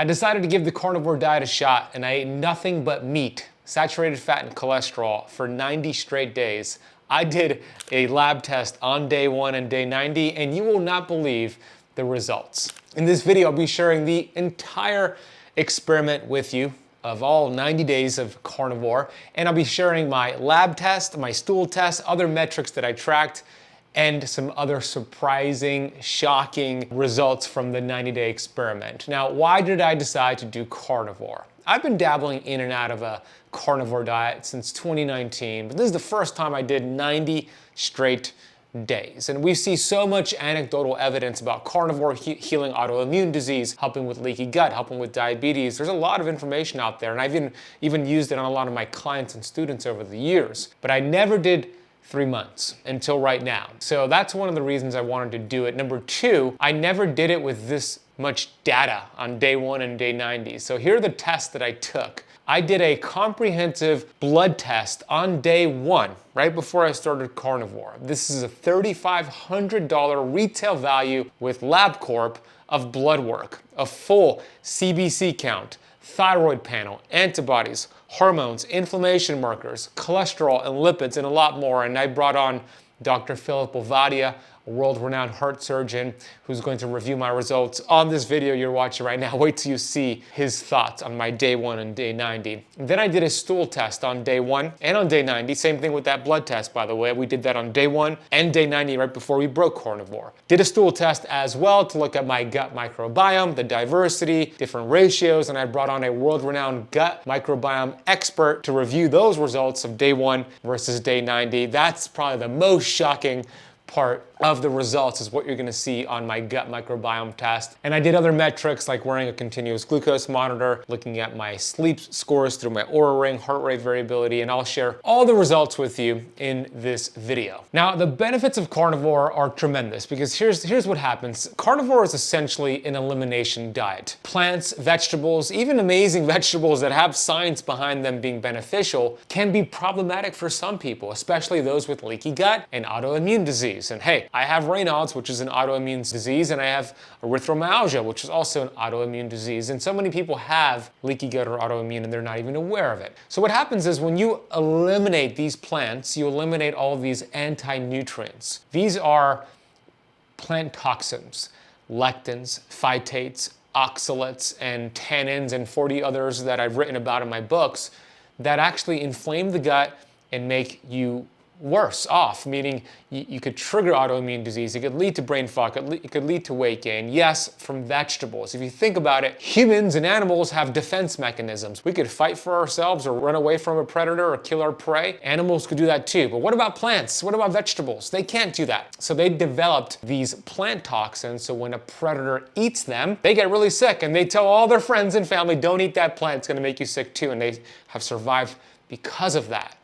I decided to give the carnivore diet a shot, and I ate nothing but meat, saturated fat, and cholesterol for 90 straight days. I did a lab test on day 1 and day 90, and you will not believe the results. In this video, I'll be sharing the entire experiment with you of all 90 days of carnivore, and I'll be sharing my lab test, my stool test, other metrics that I tracked, and some other surprising, shocking results from the 90-day experiment. Now, why did I decide to do carnivore? I've been dabbling in and out of a carnivore diet since 2019, but this is the first time I did 90 straight days. And we see so much anecdotal evidence about carnivore healing autoimmune disease, helping with leaky gut, helping with diabetes. There's a lot of information out there, and I've even used it on a lot of my clients and students over the years. But I never did 3 months until right now. So that's one of the reasons I wanted to do it. Number 2, I never did it with this much data on day 1 and day 90. So here are the tests that I took. I did a comprehensive blood test on day 1, right before I started carnivore. This is a $3,500 retail value with LabCorp of blood work, a full CBC count, thyroid panel, antibodies, hormones, inflammation markers, cholesterol and lipids, and a lot more. And I brought on Dr. Philip Ovadia, a world-renowned heart surgeon, who's going to review my results on this video you're watching right now. Wait till you see his thoughts on my day 1 and day 90. And then I did a stool test on day 1 and on day 90. Same thing with that blood test, by the way. We did that on day 1 and day 90 right before we broke carnivore. Did a stool test as well to look at my gut microbiome, the diversity, different ratios, and I brought on a world-renowned gut microbiome expert to review those results of day 1 versus day 90. That's probably the most shocking part of the results is what you're gonna see on my gut microbiome test. And I did other metrics like wearing a continuous glucose monitor, looking at my sleep scores through my Oura Ring, heart rate variability, and I'll share all the results with you in this video. Now, the benefits of carnivore are tremendous because here's what happens. Carnivore is essentially an elimination diet. Plants, vegetables, even amazing vegetables that have science behind them being beneficial can be problematic for some people, especially those with leaky gut and autoimmune disease. And hey, I have Raynaud's, which is an autoimmune disease, and I have erythromyalgia, which is also an autoimmune disease. And so many people have leaky gut or autoimmune and they're not even aware of it. So what happens is when you eliminate these plants, you eliminate all of these anti-nutrients. These are plant toxins, lectins, phytates, oxalates, and tannins, and 40 others that I've written about in my books that actually inflame the gut and make you worse off, meaning you could trigger autoimmune disease, it could lead to brain fog, it could lead to weight gain. Yes, from vegetables. If you think about it, humans and animals have defense mechanisms. We could fight for ourselves or run away from a predator or kill our prey. Animals could do that too. But what about plants? What about vegetables? They can't do that. So they developed these plant toxins, so when a predator eats them, they get really sick and they tell all their friends and family, don't eat that plant, it's gonna make you sick too, and they have survived because of that.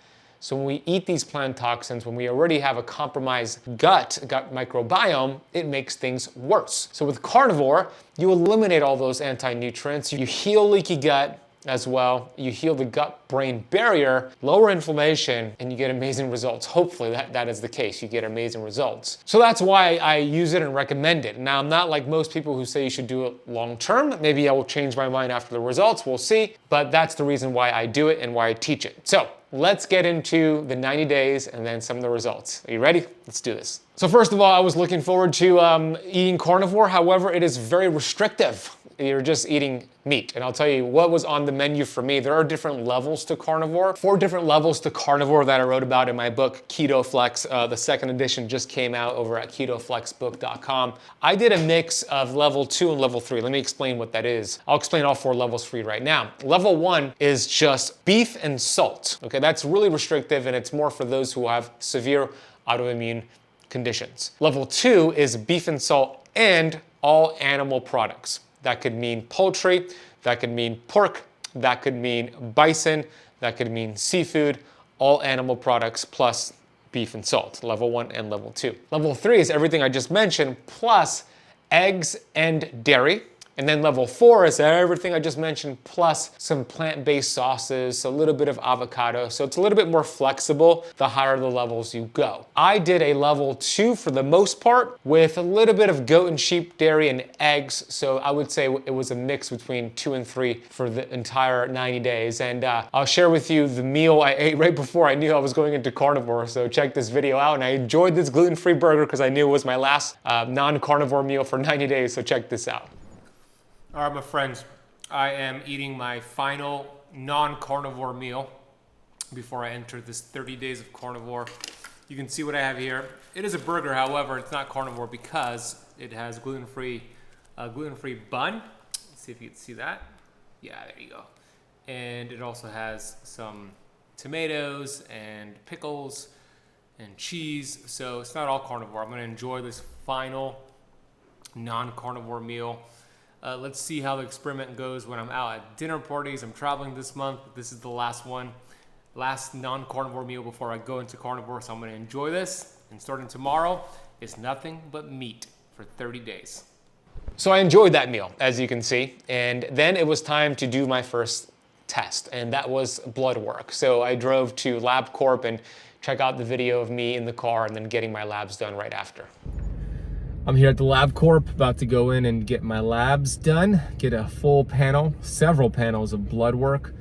So when we eat these plant toxins, when we already have a compromised gut microbiome, it makes things worse. So with carnivore, you eliminate all those anti-nutrients, you heal leaky gut as well, you heal the gut-brain barrier, lower inflammation, and you get amazing results. Hopefully that is the case, you get amazing results. So that's why I use it and recommend it. Now, I'm not like most people who say you should do it long-term. Maybe I will change my mind after the results, we'll see, but that's the reason why I do it and why I teach it. So let's get into the 90 days and then some of the results. Are you ready? Let's do this. So first of all, I was looking forward to eating carnivore. However, it is very restrictive. You're just eating meat. And I'll tell you what was on the menu for me. There are different levels to carnivore. 4 different levels to carnivore that I wrote about in my book, Keto Flex. The second edition just came out over at ketoflexbook.com. I did a mix of level 2 and level 3. Let me explain what that is. I'll explain all 4 levels for you right now. Level 1 is just beef and salt. Okay, that's really restrictive and it's more for those who have severe autoimmune conditions. Level 2 is beef and salt and all animal products. That could mean poultry, that could mean pork, that could mean bison, that could mean seafood, all animal products plus beef and salt, level 1 and level 2. Level 3 is everything I just mentioned plus eggs and dairy And then level 4 is everything I just mentioned, plus some plant-based sauces, a little bit of avocado. So it's a little bit more flexible the higher the levels you go. I did a level 2 for the most part with a little bit of goat and sheep dairy and eggs. So I would say it was a mix between 2 and 3 for the entire 90 days. And I'll share with you the meal I ate right before I knew I was going into carnivore. So check this video out. And I enjoyed this gluten-free burger because I knew it was my last non-carnivore meal for 90 days. So check this out. All right, my friends, I am eating my final non-carnivore meal before I enter this 30 days of carnivore. You can see what I have here. It is a burger, however, it's not carnivore because it has gluten-free bun. Let's see if you can see that. Yeah, there you go. And it also has some tomatoes and pickles and cheese. So it's not all carnivore. I'm gonna enjoy this final non-carnivore meal. Let's see how the experiment goes when I'm out at dinner parties. I'm traveling this month. This is the last one, last non-carnivore meal before I go into carnivore. So I'm gonna enjoy this. And starting tomorrow, it's nothing but meat for 30 days. So I enjoyed that meal, as you can see. And then it was time to do my first test, and that was blood work. So I drove to LabCorp and check out the video of me in the car and then getting my labs done right after. I'm here at the LabCorp, about to go in and get my labs done, get a full panel, several panels of blood work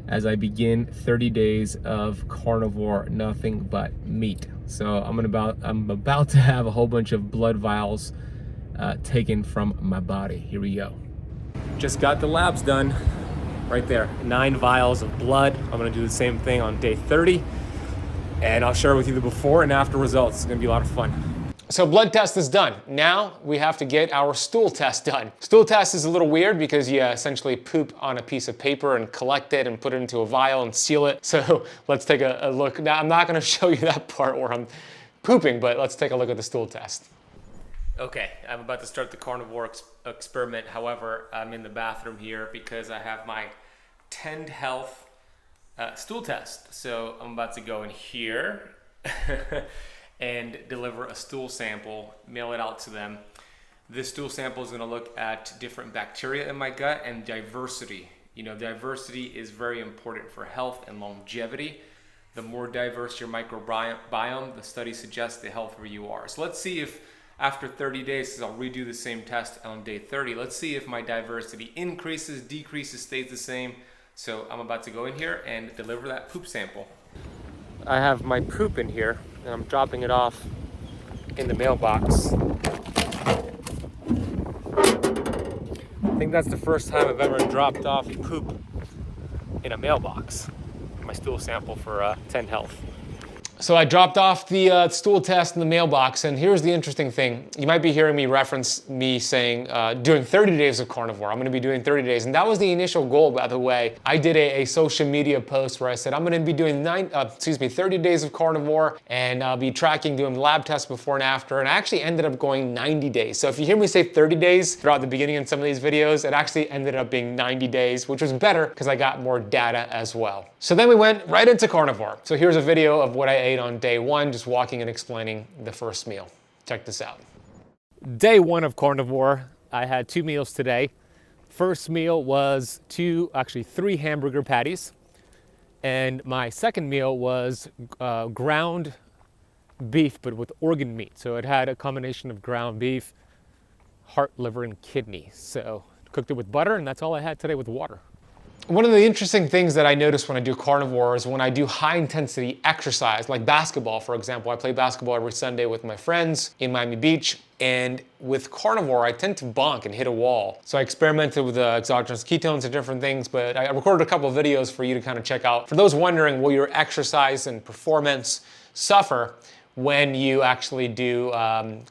as I begin 30 days of carnivore, nothing but meat. So I'm about to have a whole bunch of blood vials taken from my body. Here we go. Just got the labs done right there. 9 vials of blood. I'm gonna do the same thing on day 30, and I'll share with you the before and after results. It's gonna be a lot of fun. So blood test is done. Now we have to get our stool test done. Stool test is a little weird because you essentially poop on a piece of paper and collect it and put it into a vial and seal it. So let's take a look. Now I'm not gonna show you that part where I'm pooping, but let's take a look at the stool test. Okay, I'm about to start the carnivore experiment. However, I'm in the bathroom here because I have my Tend Health stool test. So I'm about to go in here and deliver a stool sample, mail it out to them. This stool sample is gonna look at different bacteria in my gut and diversity. You know, diversity is very important for health and longevity. The more diverse your microbiome, the study suggests the healthier you are. So let's see if after 30 days, because I'll redo the same test on day 30, let's see if my diversity increases, decreases, stays the same. So I'm about to go in here and deliver that poop sample. I have my poop in here, and I'm dropping it off in the mailbox. I think that's the first time I've ever dropped off poop in a mailbox. My stool sample for Tend Health. So I dropped off the stool test in the mailbox, and here's the interesting thing. You might be hearing me reference me saying doing 30 days of carnivore. I'm gonna be doing 30 days, and that was the initial goal, by the way. I did a social media post where I said I'm gonna be doing 30 days of carnivore, and I'll be tracking, doing lab tests before and after, and I actually ended up going 90 days. So if you hear me say 30 days throughout the beginning in some of these videos, it actually ended up being 90 days, which was better because I got more data as well. So then we went right into carnivore. So here's a video of what I ate on day 1, just walking and explaining the first meal. Check this out. Day 1 of carnivore, I had 2 meals today. First meal was 3 hamburger patties. And my second meal was ground beef, but with organ meat. So it had a combination of ground beef, heart, liver, and kidney. So cooked it with butter, and that's all I had today with water. One of the interesting things that I notice when I do carnivore is when I do high intensity exercise, like basketball, for example. I play basketball every Sunday with my friends in Miami Beach. And with carnivore, I tend to bonk and hit a wall. So I experimented with exogenous ketones and different things, but I recorded a couple of videos for you to kind of check out. For those wondering, will your exercise and performance suffer when you actually do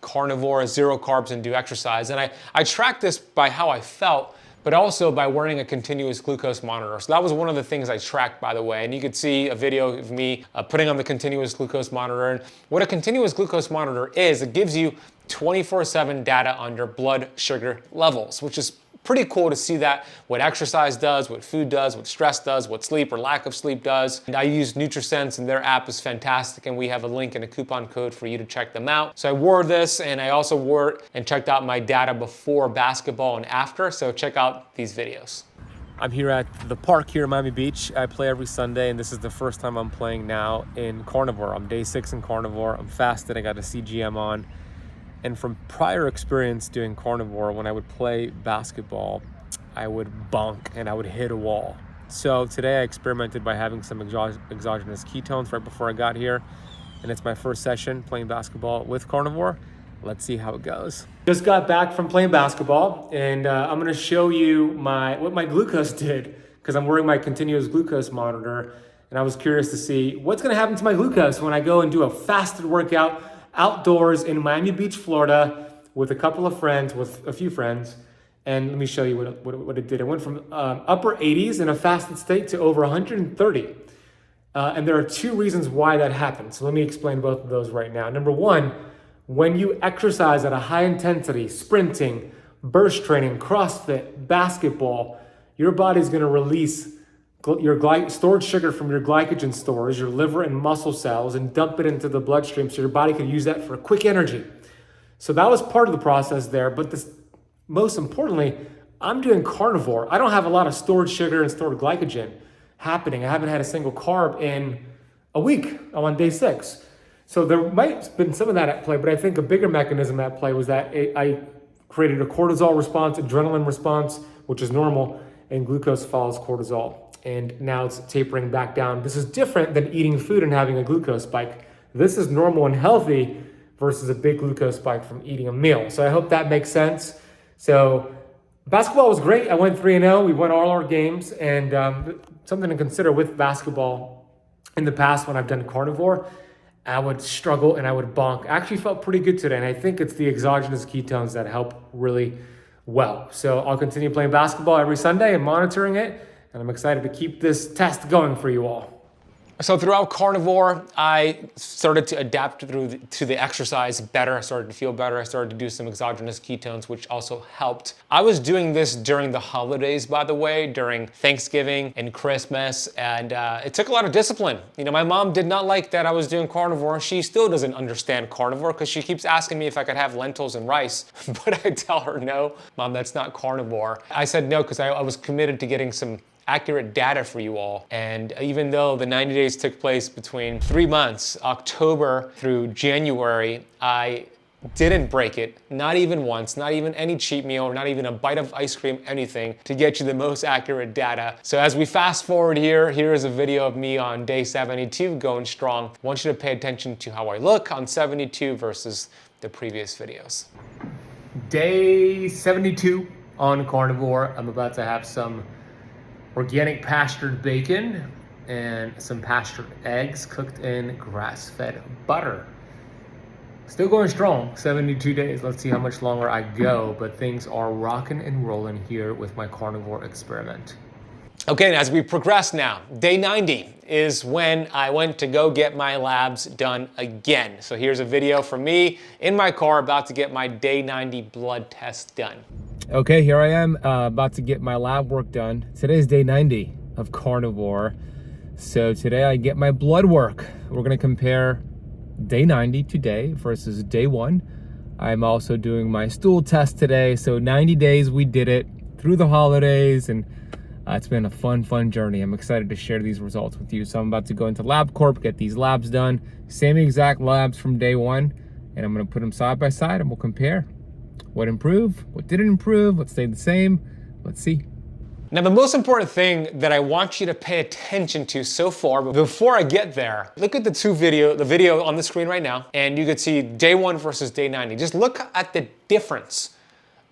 carnivore, 0 carbs, and do exercise? And I tracked this by how I felt, but also by wearing a continuous glucose monitor. So that was one of the things I tracked, by the way. And you could see a video of me putting on the continuous glucose monitor. And what a continuous glucose monitor is, it gives you 24/7 data on your blood sugar levels, which is pretty cool to see that, what exercise does, what food does, what stress does, what sleep or lack of sleep does. And I use NutriSense, and their app is fantastic, and we have a link and a coupon code for you to check them out. So I wore this, and I also wore it and checked out my data before basketball and after, so check out these videos. I'm here at the park here in Miami Beach. I play every Sunday, and this is the first time I'm playing now in Carnivore. I'm day 6 in Carnivore. I'm fasted, I got a CGM on. And from prior experience doing Carnivore, when I would play basketball, I would bonk and I would hit a wall. So today I experimented by having some exogenous ketones right before I got here. And it's my first session playing basketball with Carnivore. Let's see how it goes. Just got back from playing basketball, and I'm gonna show you what my glucose did, because I'm wearing my continuous glucose monitor, and I was curious to see what's gonna happen to my glucose when I go and do a fasted workout outdoors in Miami Beach, Florida, with a few friends. And let me show you what it did. It went from upper 80s in a fasted state to over 130. And there are 2 reasons why that happened. So let me explain both of those right now. Number 1, when you exercise at a high intensity, sprinting, burst training, CrossFit, basketball, your body's gonna release your stored sugar from your glycogen stores, your liver and muscle cells, and dump it into the bloodstream so your body can use that for quick energy. So that was part of the process there, but most importantly, I'm doing Carnivore. I don't have a lot of stored sugar and stored glycogen happening. I haven't had a single carb in a week. I'm on day 6. So there might have been some of that at play, but I think a bigger mechanism at play was that I created a cortisol response, adrenaline response, which is normal, and glucose follows cortisol. And now it's tapering back down. This is different than eating food and having a glucose spike. This is normal and healthy versus a big glucose spike from eating a meal. So I hope that makes sense. So basketball was great. I went 3-0. We won all our games, and something to consider with basketball. In the past, when I've done Carnivore, I would struggle and I would bonk. I actually felt pretty good today, and I think it's the exogenous ketones that help really well. So I'll continue playing basketball every Sunday and monitoring it, and I'm excited to keep this test going for you all. So throughout Carnivore, I started to adapt to the exercise better. I started to feel better. I started to do some exogenous ketones, which also helped. I was doing this during the holidays, by the way, during Thanksgiving and Christmas, and it took a lot of discipline. You know, my mom did not like that I was doing Carnivore. She still doesn't understand Carnivore because she keeps asking me if I could have lentils and rice, but I tell her no, Mom, that's not Carnivore. I said no because I was committed to getting some accurate data for you all. And even though the 90 days took place between 3 months, October through January, I didn't break it, not even once, not even any cheat meal, not even a bite of ice cream, anything, to get you the most accurate data. So as we fast forward here is a video of me on day 72 going strong. I want you to pay attention to how I look on 72 versus the previous videos. Day 72 on Carnivore. I'm about to have some organic pastured bacon and some pastured eggs cooked in grass-fed butter. Still going strong, 72 days. Let's see how much longer I go, but things are rocking and rolling here with my Carnivore experiment. Okay, and as we progress now, day 90 is when I went to go get my labs done again. So here's a video from me in my car about to get my day 90 blood test done. Okay, here I am about to get my lab work done. Today's day 90 of Carnivore. So today I get my blood work. We're gonna compare day 90 today versus day 1. I'm also doing my stool test today. So 90 days we did it through the holidays, and it's been a fun journey. I'm excited to share these results with you. So I'm about to go into LabCorp, get these labs done. Same exact labs from day 1, and I'm gonna put them side by side and we'll compare. What improved, what didn't improve, what stayed the same. Let's see. Now, the most important thing that I want you to pay attention to so far, but before I get there, look at the video on the screen right now, and you could see day 1 versus day 90. Just look at the difference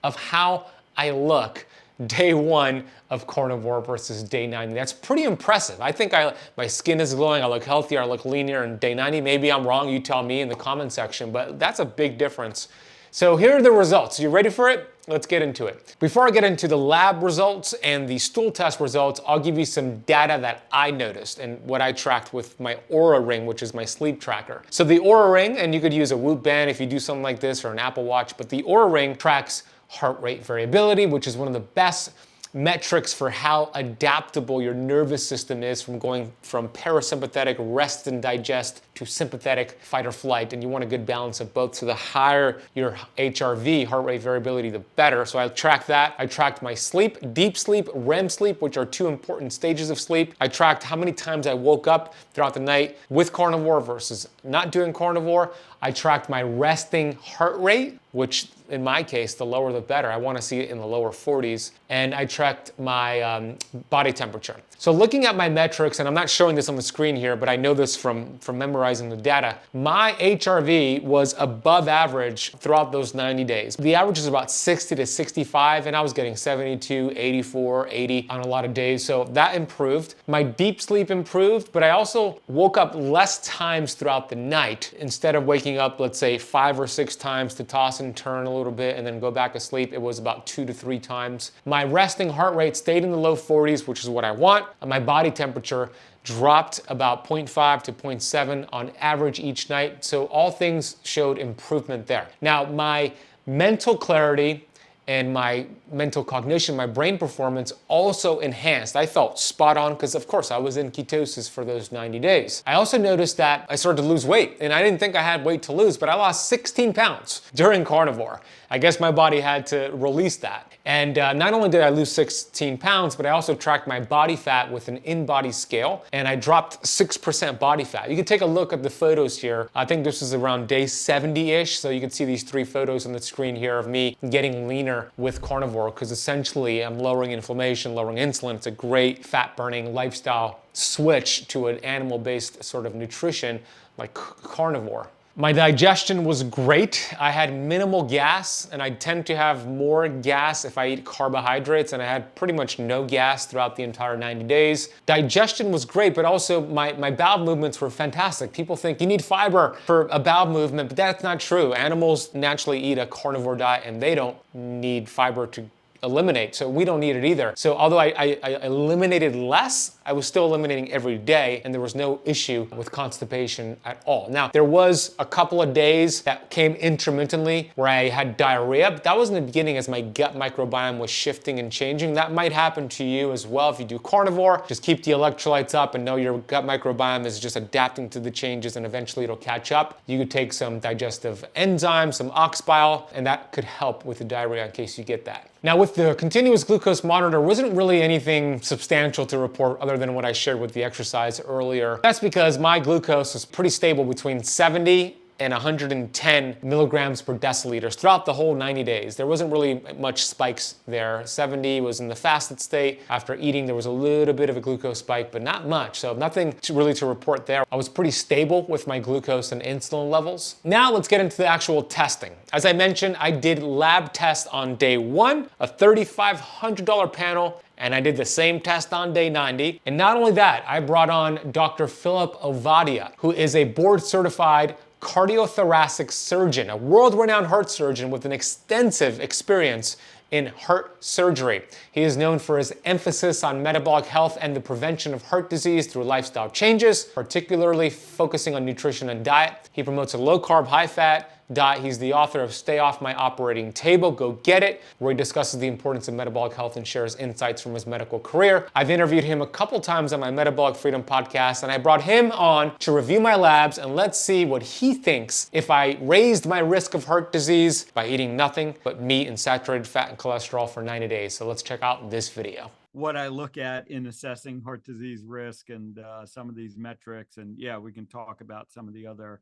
of how I look day 1 of Carnivore versus day 90. That's pretty impressive. I think my skin is glowing, I look healthier, I look leaner in day 90. Maybe I'm wrong, you tell me in the comment section, but that's a big difference. So here are the results. You ready for it? Let's get into it. Before I get into the lab results and the stool test results, I'll give you some data that I noticed and what I tracked with my Oura Ring, which is my sleep tracker. So the Oura Ring, and you could use a Whoop band if you do something like this or an Apple Watch, but the Oura Ring tracks heart rate variability, which is one of the best metrics for how adaptable your nervous system is from going from parasympathetic rest and digest to sympathetic fight or flight. And you want a good balance of both. So the higher your HRV, heart rate variability, the better. So I tracked that. I tracked my sleep, deep sleep, REM sleep, which are two important stages of sleep. I tracked how many times I woke up throughout the night with carnivore versus not doing carnivore. I tracked my resting heart rate, which in my case, the lower the better. I want to see it in the lower 40s. And I tracked my body temperature. So looking at my metrics, and I'm not showing this on the screen here, but I know this from memorizing the data, my HRV was above average throughout those 90 days. The average is about 60 to 65, and I was getting 72, 84, 80 on a lot of days. So that improved. My deep sleep improved, but I also woke up less times throughout the night. Instead of waking up, let's say 5 or 6 times to toss and turn a little bit and then go back to sleep, it was about 2 to 3 times. My resting heart rate stayed in the low 40s, which is what I want. My body temperature dropped about 0.5 to 0.7 on average each night. So all things showed improvement there. Now, my mental clarity and my mental cognition, my brain performance also enhanced. I felt spot on because of course I was in ketosis for those 90 days. I also noticed that I started to lose weight, and I didn't think I had weight to lose, but I lost 16 pounds during carnivore. I guess my body had to release that. And not only did I lose 16 pounds, but I also tracked my body fat with an in-body scale, and I dropped 6% body fat. You can take a look at the photos here. I think this is around day 70-ish, so you can see these 3 photos on the screen here of me getting leaner with carnivore, because essentially I'm lowering inflammation, lowering insulin. It's a great fat-burning lifestyle switch to an animal-based sort of nutrition like carnivore. My digestion was great. I had minimal gas, and I tend to have more gas if I eat carbohydrates, and I had pretty much no gas throughout the entire 90 days. Digestion was great, but also my bowel movements were fantastic. People think you need fiber for a bowel movement, but that's not true. Animals naturally eat a carnivore diet, and they don't need fiber to eliminate, so we don't need it either. So although I eliminated less, I was still eliminating every day, and there was no issue with constipation at all. Now, there was a couple of days that came intermittently where I had diarrhea, but that was in the beginning as my gut microbiome was shifting and changing. That might happen to you as well if you do carnivore. Just keep the electrolytes up and know your gut microbiome is just adapting to the changes, and eventually it'll catch up. You could take some digestive enzymes, some ox bile, and that could help with the diarrhea in case you get that. Now, with the continuous glucose monitor, wasn't really anything substantial to report other than what I shared with the exercise earlier. That's because my glucose was pretty stable between 70 and 110 milligrams per deciliter throughout the whole 90 days. There wasn't really much spikes there. 70 was in the fasted state. After eating, there was a little bit of a glucose spike, but not much. So nothing really to report there. I was pretty stable with my glucose and insulin levels. Now let's get into the actual testing. As I mentioned, I did lab tests on day 1, a $3,500 panel, and I did the same test on day 90. And not only that, I brought on Dr. Philip Ovadia, who is a board-certified cardiothoracic surgeon, a world-renowned heart surgeon with an extensive experience in heart surgery. He is known for his emphasis on metabolic health and the prevention of heart disease through lifestyle changes, particularly focusing on nutrition and diet. He promotes a low-carb, high-fat diet. He's the author of Stay Off My Operating Table, Go Get It, where he discusses the importance of metabolic health and shares insights from his medical career. I've interviewed him a couple times on my Metabolic Freedom podcast, and I brought him on to review my labs, and let's see what he thinks if I raised my risk of heart disease by eating nothing but meat and saturated fat and cholesterol for 90 days. So let's check out this video. What I look at in assessing heart disease risk and some of these metrics, and yeah, we can talk about some of the other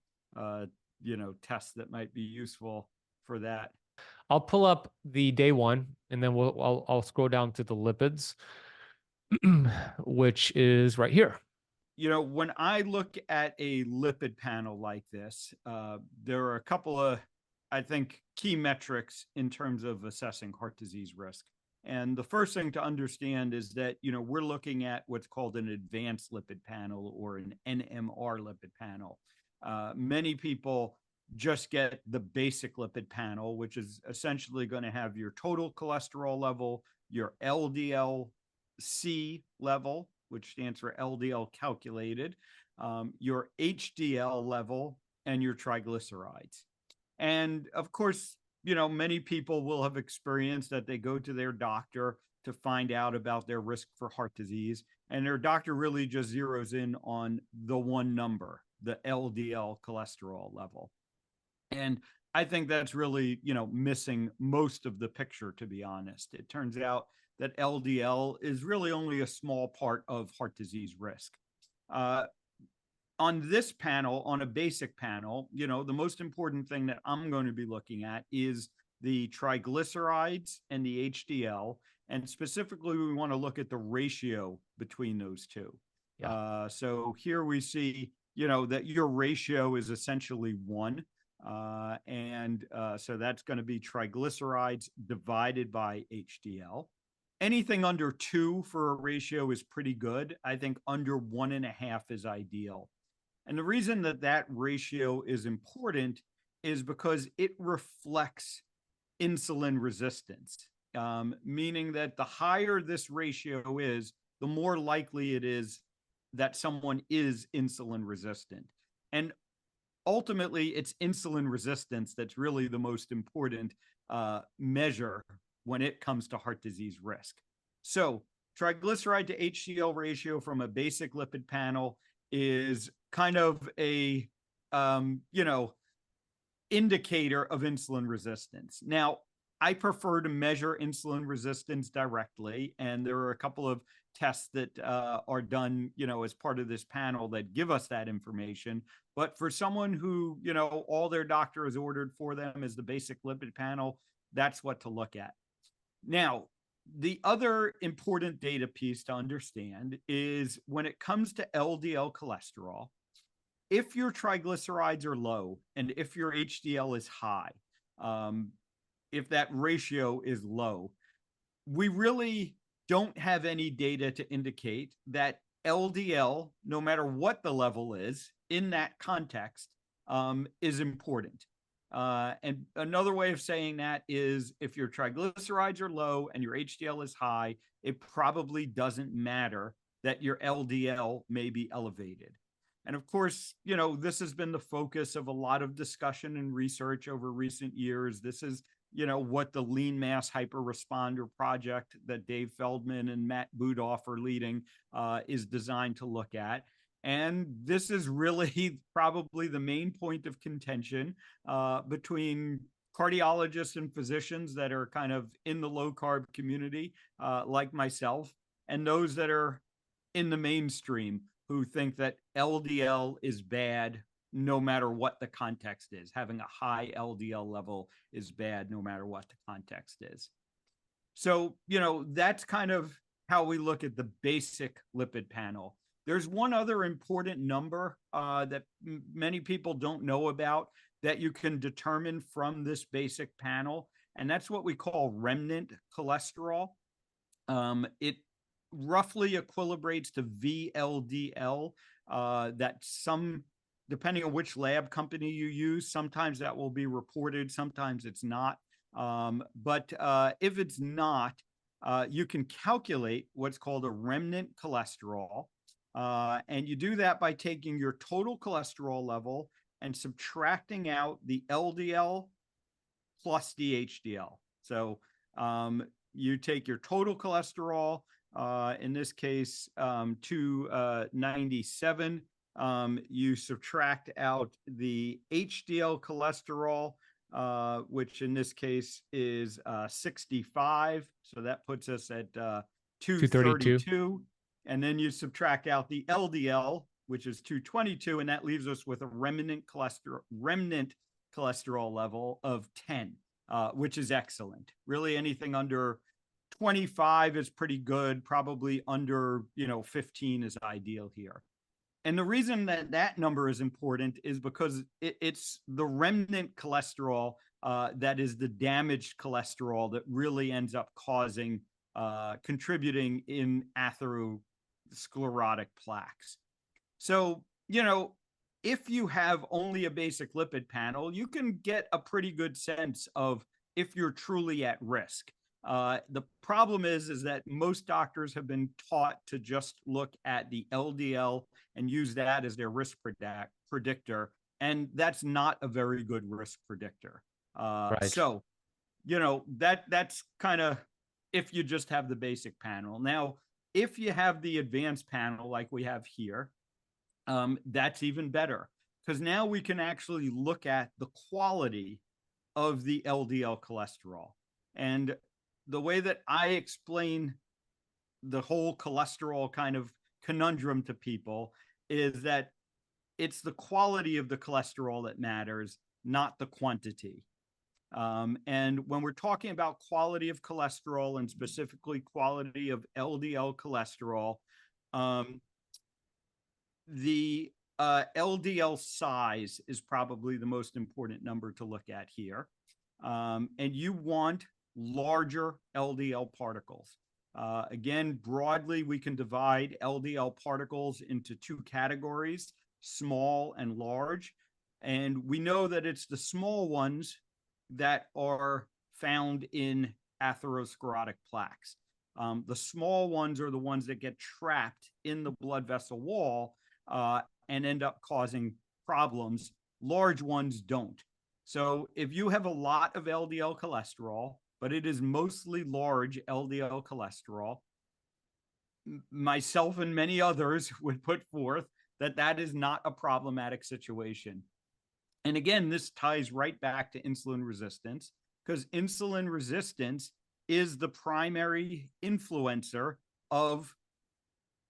tests that might be useful for that. I'll pull up the day 1, and then I'll scroll down to the lipids, which is right here. When I look at a lipid panel like this, there are a couple of, I think, key metrics in terms of assessing heart disease risk. And the first thing to understand is that, we're looking at what's called an advanced lipid panel or an NMR lipid panel. Many people just get the basic lipid panel, which is essentially going to have your total cholesterol level, your LDL-C level, which stands for LDL calculated, your HDL level, and your triglycerides. And of course, many people will have experienced that they go to their doctor to find out about their risk for heart disease, and their doctor really just zeroes in on the one number, the LDL cholesterol level. And I think that's really, missing most of the picture, to be honest. It turns out that LDL is really only a small part of heart disease risk. On this panel, on a basic panel, the most important thing that I'm going to be looking at is the triglycerides and the HDL. And specifically, we want to look at the ratio between those two. Yeah. So here we see, that your ratio is essentially 1. So that's going to be triglycerides divided by HDL. Anything under 2 for a ratio is pretty good. I think under 1.5 is ideal. And the reason that that ratio is important is because it reflects insulin resistance, meaning that the higher this ratio is, the more likely it is that someone is insulin resistant. And ultimately, it's insulin resistance that's really the most important measure when it comes to heart disease risk. So triglyceride to HDL ratio from a basic lipid panel is kind of a, indicator of insulin resistance. Now, I prefer to measure insulin resistance directly, and there are a couple of tests that are done, as part of this panel that give us that information. But for someone who, all their doctor has ordered for them is the basic lipid panel, that's what to look at. Now, the other important data piece to understand is when it comes to LDL cholesterol, if your triglycerides are low and if your HDL is high, if that ratio is low, we really don't have any data to indicate that LDL, no matter what the level is in that context, is important. And another way of saying that is if your triglycerides are low and your HDL is high, it probably doesn't matter that your LDL may be elevated. And of course, this has been the focus of a lot of discussion and research over recent years. This is, what the Lean Mass Hyperresponder project that Dave Feldman and Matt Budoff are leading is designed to look at. And this is really probably the main point of contention between cardiologists and physicians that are kind of in the low carb community, like myself, and those that are in the mainstream who think that LDL is bad no matter what the context is. Having a high LDL level is bad no matter what the context is. So, that's kind of how we look at the basic lipid panel. There's one other important number that many people don't know about that you can determine from this basic panel, and that's what we call remnant cholesterol. It roughly equilibrates to VLDL. Depending on which lab company you use, sometimes that will be reported, sometimes it's not. But if it's not, you can calculate what's called a remnant cholesterol. And you do that by taking your total cholesterol level and subtracting out the LDL plus the HDL. So you take your total cholesterol, in this case, 297. You subtract out the HDL cholesterol, which in this case is 65. So that puts us at 232. And then you subtract out the LDL, which is 222, and that leaves us with a remnant cholesterol level of 10, which is excellent. Really, anything under 25 is pretty good. Probably under 15 is ideal here. And the reason that that number is important is because it's the remnant cholesterol that is the damaged cholesterol that really ends up contributing in atherosclerotic plaques. So, if you have only a basic lipid panel, you can get a pretty good sense of if you're truly at risk. The problem is that most doctors have been taught to just look at the LDL and use that as their risk predictor. And that's not a very good risk predictor. Right. So that's kind of if you just have the basic panel. Now, if you have the advanced panel like we have here, that's even better, because now we can actually look at the quality of the LDL cholesterol. And the way that I explain the whole cholesterol kind of conundrum to people is that it's the quality of the cholesterol that matters, not the quantity. And when we're talking about quality of cholesterol, and specifically quality of LDL cholesterol, the LDL size is probably the most important number to look at here. And you want larger LDL particles. Again, broadly, we can divide LDL particles into two categories, small and large. And we know that it's the small ones that are found in atherosclerotic plaques. The small ones are the ones that get trapped in the blood vessel wall and end up causing problems. Large ones don't. So if you have a lot of LDL cholesterol, but it is mostly large LDL cholesterol, myself and many others would put forth that that is not a problematic situation. And again, this ties right back to insulin resistance, because insulin resistance is the primary influencer of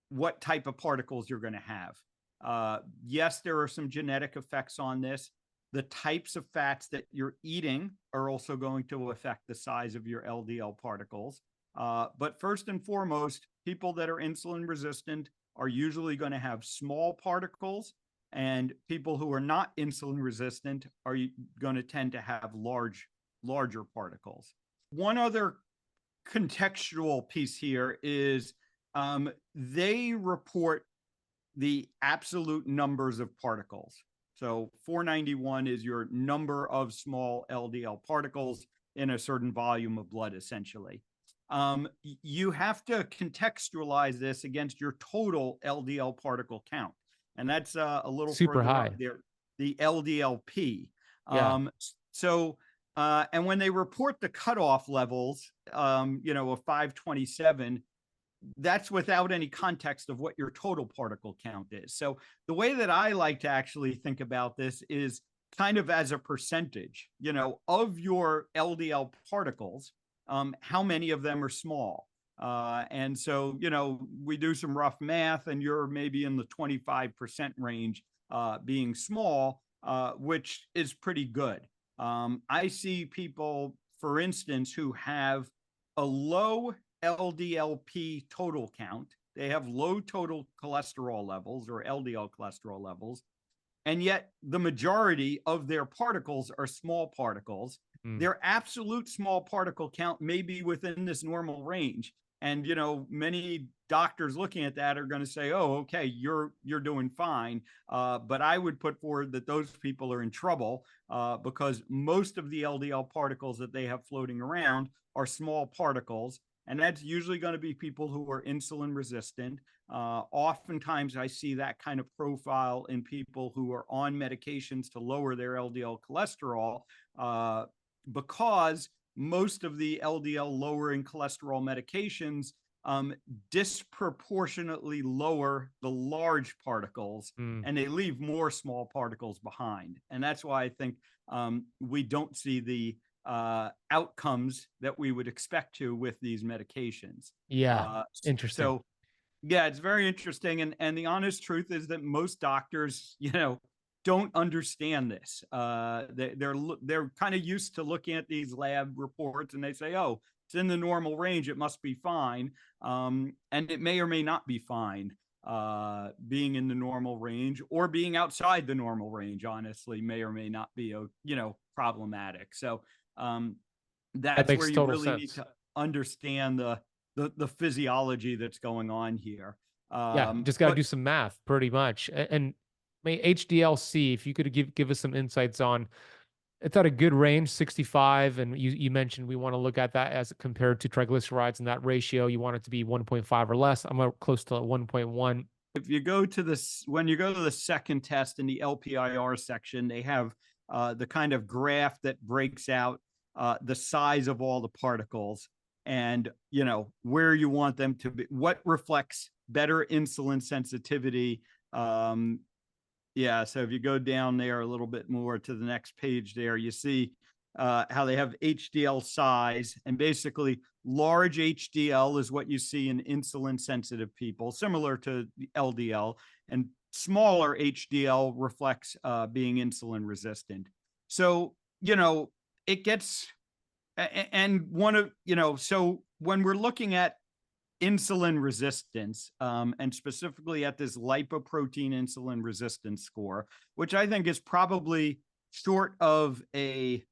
what type of particles you're going to have. Yes, there are some genetic effects on this. The types of fats that you're eating are also going to affect the size of your LDL particles. But first and foremost, people that are insulin resistant are usually going to have small particles, and people who are not insulin resistant are going to tend to have larger particles. One other contextual piece here is they report the absolute numbers of particles. So 491 is your number of small LDL particles in a certain volume of blood, essentially. You have to contextualize this against your total LDL particle count. And that's a little super further high up there, the LDLP. Yeah. And when they report the cutoff levels, of 527, that's without any context of what your total particle count is. So the way that I like to actually think about this is kind of as a percentage, of your LDL particles, how many of them are small. And so, we do some rough math, and you're maybe in the 25% range being small, which is pretty good. I see people, for instance, who have a low LDLP total count. They have low total cholesterol levels, or LDL cholesterol levels, and yet the majority of their particles are small particles. Their absolute small particle count may be within this normal range. And, many doctors looking at that are going to say, oh, okay, you're doing fine. But I would put forward that those people are in trouble because most of the LDL particles that they have floating around are small particles. And that's usually going to be people who are insulin resistant. Oftentimes I see that kind of profile in people who are on medications to lower their LDL cholesterol because most of the LDL lowering cholesterol medications disproportionately lower the large particles, and they leave more small particles behind. And that's why I think we don't see the outcomes that we would expect to with these medications. Interesting. So yeah, it's very interesting. And the honest truth is that most doctors, don't understand this. They're kind of used to looking at these lab reports, and they say, oh, it's in the normal range, it must be fine. And it may or may not be fine. Being in the normal range or being outside the normal range, honestly, may or may not be, problematic. So that's where you really need to understand the physiology that's going on here. Just got to do some math, pretty much. And HDL-C, if you could give us some insights on, it's at a good range, 65, and you mentioned we want to look at that as compared to triglycerides, and that ratio, you want it to be 1.5 or less. I'm close to 1.1. If you go to this, when you go to the second test in the LPIR section, they have the kind of graph that breaks out the size of all the particles, and where you want them to be, what reflects better insulin sensitivity. Yeah, so if you go down there a little bit more to the next page there, you see how they have HDL size, and basically large HDL is what you see in insulin sensitive people, similar to the LDL, and smaller HDL reflects being insulin resistant. So, it gets, and so when we're looking at insulin resistance, and specifically at this lipoprotein insulin resistance score, which I think is probably, short of a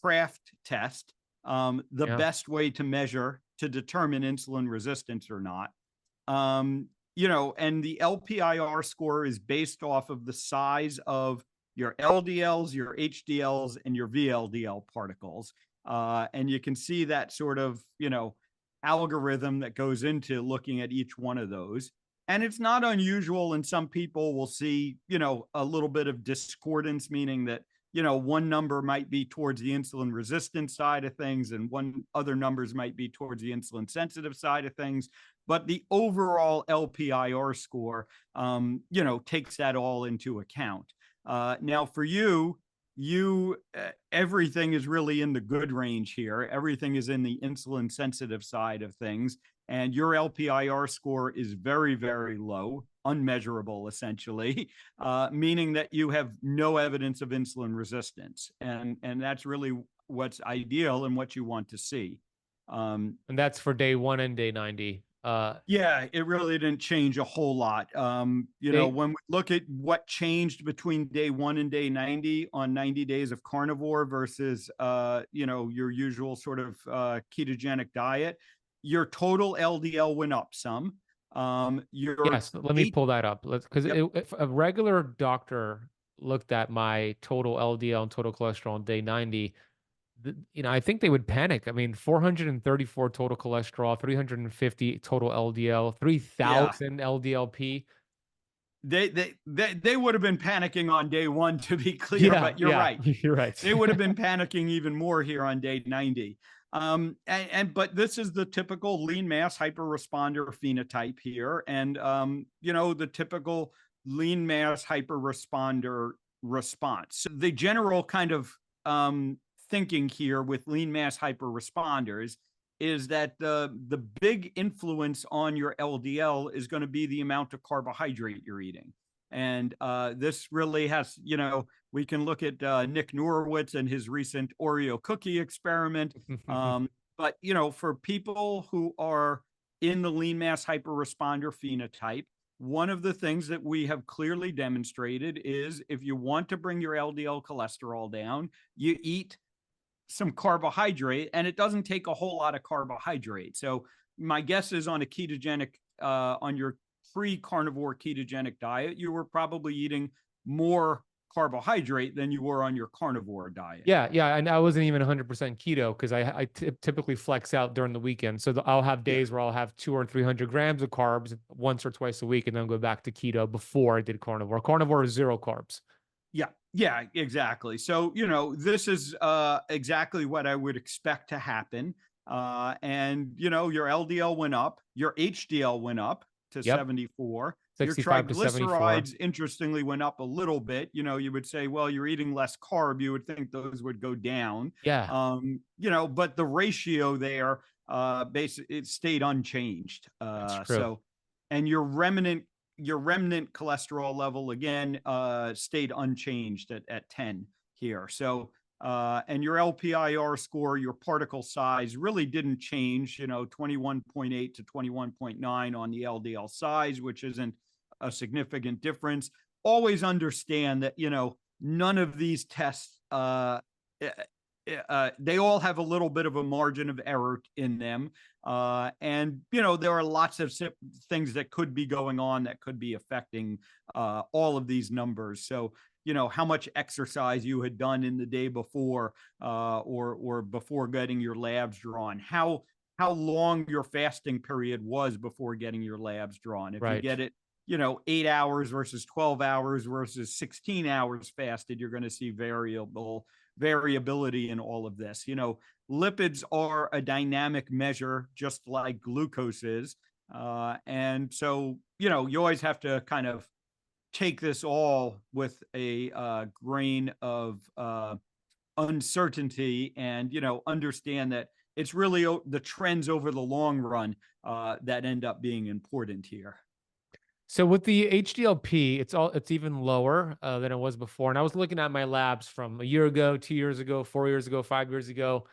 Kraft test, the best way to measure to determine insulin resistance or not. And the LPIR score is based off of the size of your LDLs, your HDLs, and your VLDL particles. And you can see that sort of, algorithm that goes into looking at each one of those. And it's not unusual, and some people will see, a little bit of discordance, meaning that, one number might be towards the insulin resistant side of things, and one other numbers might be towards the insulin sensitive side of things. But the overall LPIR score, takes that all into account. Now for you, everything is really in the good range here. Everything is in the insulin sensitive side of things. And your LPIR score is very, very low, unmeasurable, essentially, meaning that you have no evidence of insulin resistance. And that's really what's ideal and what you want to see. And that's for day 1 and day 90. Yeah, it really didn't change a whole lot. When we look at what changed between day 1 and day 90 on 90 days of carnivore versus, your usual sort of ketogenic diet, your total LDL went up some. Yes, let me pull that up. Because if a regular doctor looked at my total LDL and total cholesterol on day 90, I think they would panic. I mean, 434 total cholesterol, 350 total LDL, 3,000 LDLP. They would have been panicking on day 1, to be clear, but you're right. You're right. They would have been panicking even more here on day 90. But this is the typical lean mass hyperresponder phenotype here. And, the typical lean mass hyperresponder response. So the general kind of thinking here with lean mass hyperresponders is that the big influence on your LDL is going to be the amount of carbohydrate you're eating. And this really has, we can look at Nick Norowitz and his recent Oreo cookie experiment. But, for people who are in the lean mass hyperresponder phenotype, one of the things that we have clearly demonstrated is if you want to bring your LDL cholesterol down, you eat some carbohydrate, and it doesn't take a whole lot of carbohydrate. So my guess is on a ketogenic, on your pre-carnivore ketogenic diet, you were probably eating more carbohydrate than you were on your carnivore diet. Yeah. And I wasn't even 100% keto because I typically flex out during the weekend. So I'll have days where I'll have 200 or 300 grams of carbs once or twice a week, and then go back to keto before I did carnivore. Carnivore is 0 carbs. Yeah, exactly. So, this is exactly what I would expect to happen. And, your LDL went up, your HDL went up to 74. Your 65 to 74. triglycerides, interestingly, went up a little bit. You would say, well, you're eating less carb. You would think those would go down. Yeah. But the ratio there, basically, it stayed unchanged. That's true. So, and your remnant cholesterol level, again, stayed unchanged at 10 here. So, and your LPIR score, your particle size really didn't change, 21.8 to 21.9 on the LDL size, which isn't a significant difference. Always understand that, none of these tests, they all have a little bit of a margin of error in them. And, there are lots of things that could be going on that could be affecting all of these numbers. So, how much exercise you had done in the day before, or before getting your labs drawn, how long your fasting period was before getting your labs drawn. If you get it, 8 hours versus 12 hours versus 16 hours fasted, you're going to see variable variability in all of this. Lipids are a dynamic measure, just like glucose is. And so, you always have to kind of take this all with a grain of uncertainty, and understand that it's really the trends over the long run that end up being important here. So with the HDLP, it's even lower than it was before. And I was looking at my labs from a year ago, 2 years ago, 4 years ago, 5 years ago.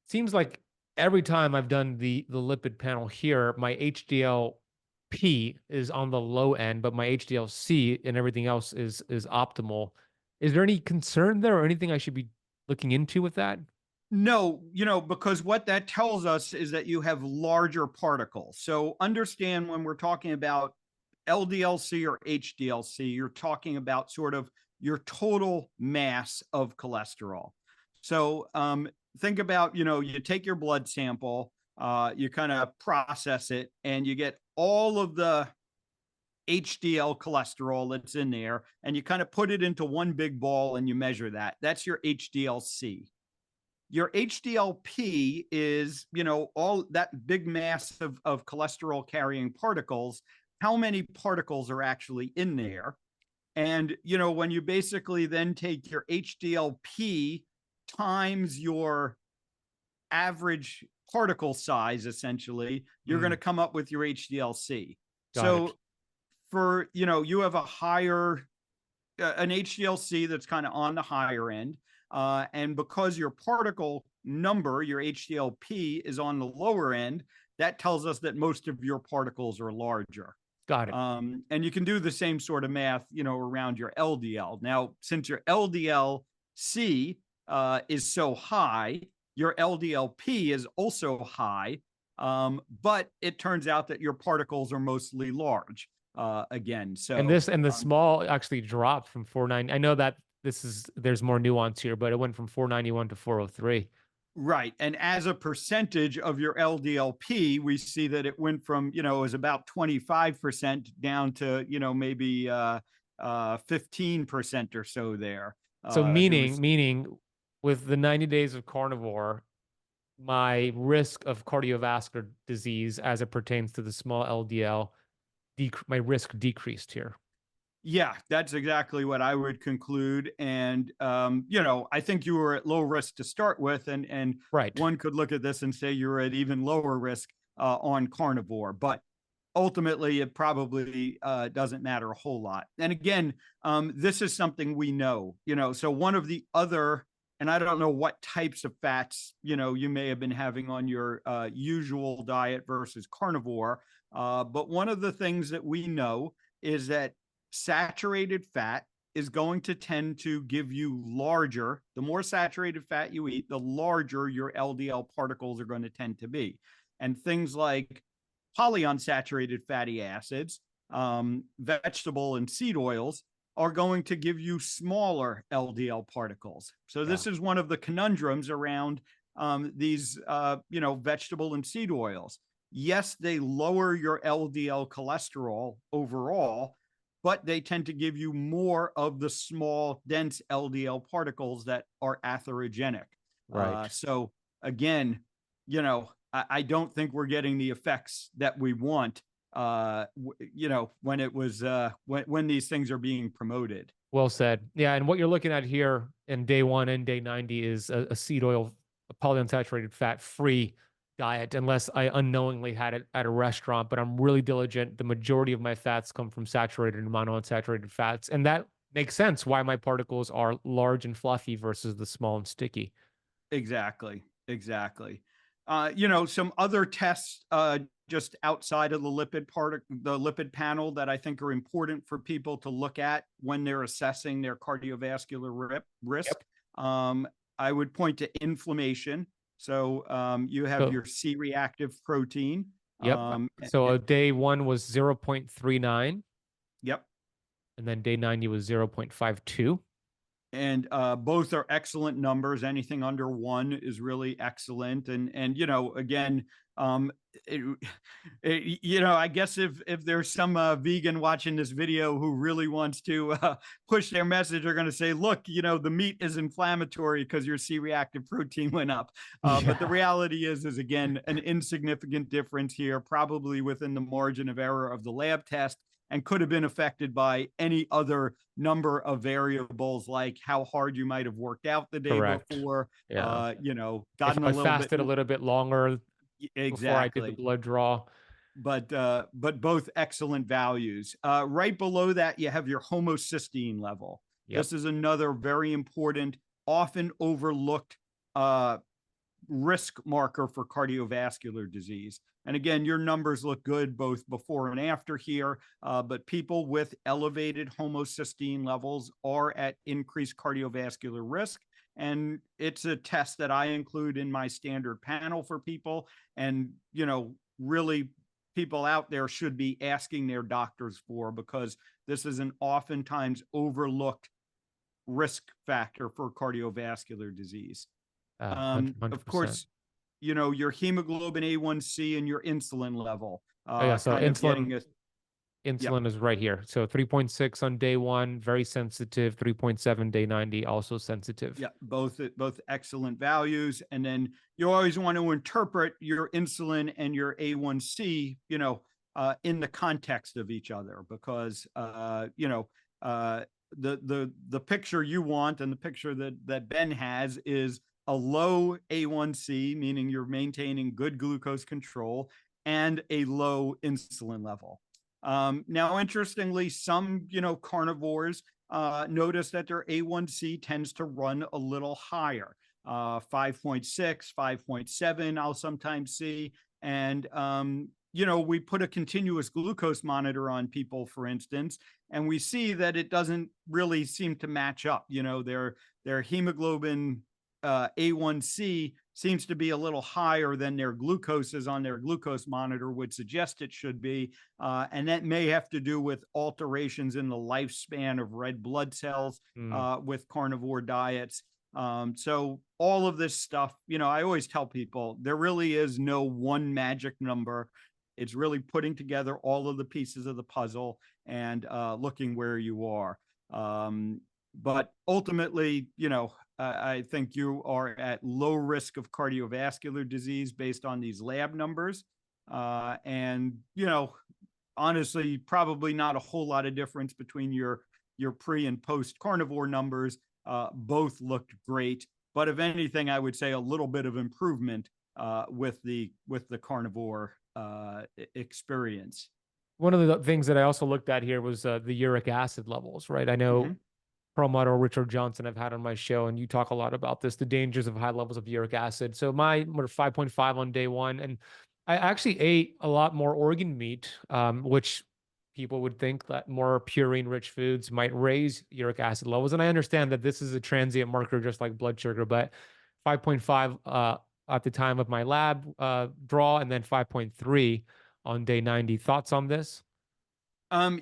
Seems like every time I've done the lipid panel here, my HDLP is on the low end, but my HDLC and everything else is optimal. Is there any concern there or anything I should be looking into with that? No, because what that tells us is that you have larger particles. So understand, when we're talking about LDLC or HDLC, you're talking about sort of your total mass of cholesterol. So think about, you take your blood sample, you kind of process it, and you get all of the HDL cholesterol that's in there, and you kind of put it into one big ball and you measure that. That's your HDLC. Your HDLP is, all that big mass of cholesterol carrying particles. How many particles are actually in there? And, when you basically then take your HDLP times your average particle size, essentially, you're going to come up with your HDLC. Got it. For, you have a higher, an HDLC that's kind of on the higher end. And because your particle number, your HDLP, is on the lower end, that tells us that most of your particles are larger. Got it. And you can do the same sort of math, around your LDL. Now, since your LDL-C is so high, your LDL-P is also high, but it turns out that your particles are mostly large. Again, so and the small actually dropped from 490. I know that there's more nuance here, but it went from 491 to 403. Right. And as a percentage of your LDLP, we see that it went from, it was about 25% down to, maybe 15% or so there. So meaning with the 90 days of carnivore, my risk of cardiovascular disease as it pertains to the small LDL, my risk decreased here. Yeah, that's exactly what I would conclude. And, I think you were at low risk to start with. And right. One could look at this and say you're at even lower risk on carnivore. But ultimately, it probably doesn't matter a whole lot. And again, this is something we know, so one of the other, and I don't know what types of fats, you may have been having on your usual diet versus carnivore. But one of the things that we know is that saturated fat is going to tend to give you larger. The more saturated fat you eat, the larger your LDL particles are going to tend to be. And things like polyunsaturated fatty acids, vegetable and seed oils are going to give you smaller LDL particles. So this is one of the conundrums around these, vegetable and seed oils. Yes, they lower your LDL cholesterol overall, but they tend to give you more of the small, dense LDL particles that are atherogenic. Right. So again, I don't think we're getting the effects that we want, when it was, when these things are being promoted. Well said. Yeah. And what you're looking at here in day 1 and day 90 is a seed oil, a polyunsaturated fat free diet, unless I unknowingly had it at a restaurant, but I'm really diligent. The majority of my fats come from saturated and monounsaturated fats. And that makes sense why my particles are large and fluffy versus the small and sticky. Exactly. Some other tests just outside of the lipid panel that I think are important for people to look at when they're assessing their cardiovascular risk. Yep. I would point to inflammation. So you have your C-reactive protein. Yep. So day 1 was 0.39. Yep. And then day 90 was 0.52. And both are excellent numbers. Anything under 1 is really excellent. And you know, again, it, you know, I guess if there's some vegan watching this video who really wants to push their message, they're going to say, look, you know, the meat is inflammatory because your C-reactive protein went up. But the reality is again, an insignificant difference here, probably within the margin of error of the lab test, and could have been affected by any other number of variables, like how hard you might have worked out the day before, you know, gotten if I fasted a little bit longer before I did the blood draw. But both excellent values. Right below that, you have your homocysteine level. This is another very important, often overlooked risk marker for cardiovascular disease. And again, your numbers look good both before and after here, but people with elevated homocysteine levels are at increased cardiovascular risk. And it's a test that I include in my standard panel for people. And, you know, really people out there should be asking their doctors for, because this is an oftentimes overlooked risk factor for cardiovascular disease. 100%. Of course, you know, your hemoglobin A1C and your insulin level. So insulin is right here. So 3.6 on day 1, very sensitive. 3.7 day 90, also sensitive. Yeah, both excellent values. And then you always want to interpret your insulin and your A1C, you know, in the context of each other, because you know, the picture you want and the picture that Ben has is a low A1C, meaning you're maintaining good glucose control, and a low insulin level. Now, interestingly, some, you know, carnivores notice that their A1C tends to run a little higher, 5.6, 5.7, I'll sometimes see. And, you know, we put a continuous glucose monitor on people, for instance, and we see that it doesn't really seem to match up. You know, their hemoglobin A1C seems to be a little higher than their glucoses on their glucose monitor would suggest it should be. And that may have to do with alterations in the lifespan of red blood cells with carnivore diets. So all of this stuff, you know, I always tell people there really is no one magic number. It's really putting together all of the pieces of the puzzle and looking where you are. But ultimately, you know, I think you are at low risk of cardiovascular disease based on these lab numbers. And, you know, honestly, probably not a whole lot of difference between your pre and post carnivore numbers. Both looked great, but if anything, I would say a little bit of improvement with the carnivore experience. One of the things that I also looked at here was the uric acid levels, right? I know Perlmutter or Richard Johnson I've had on my show, and you talk a lot about this, the dangers of high levels of uric acid. So mine were 5.5 on day 1, and I actually ate a lot more organ meat, which people would think that more purine-rich foods might raise uric acid levels. And I understand that this is a transient marker, just like blood sugar, but 5.5 at the time of my lab draw, and then 5.3 on day 90. Thoughts on this?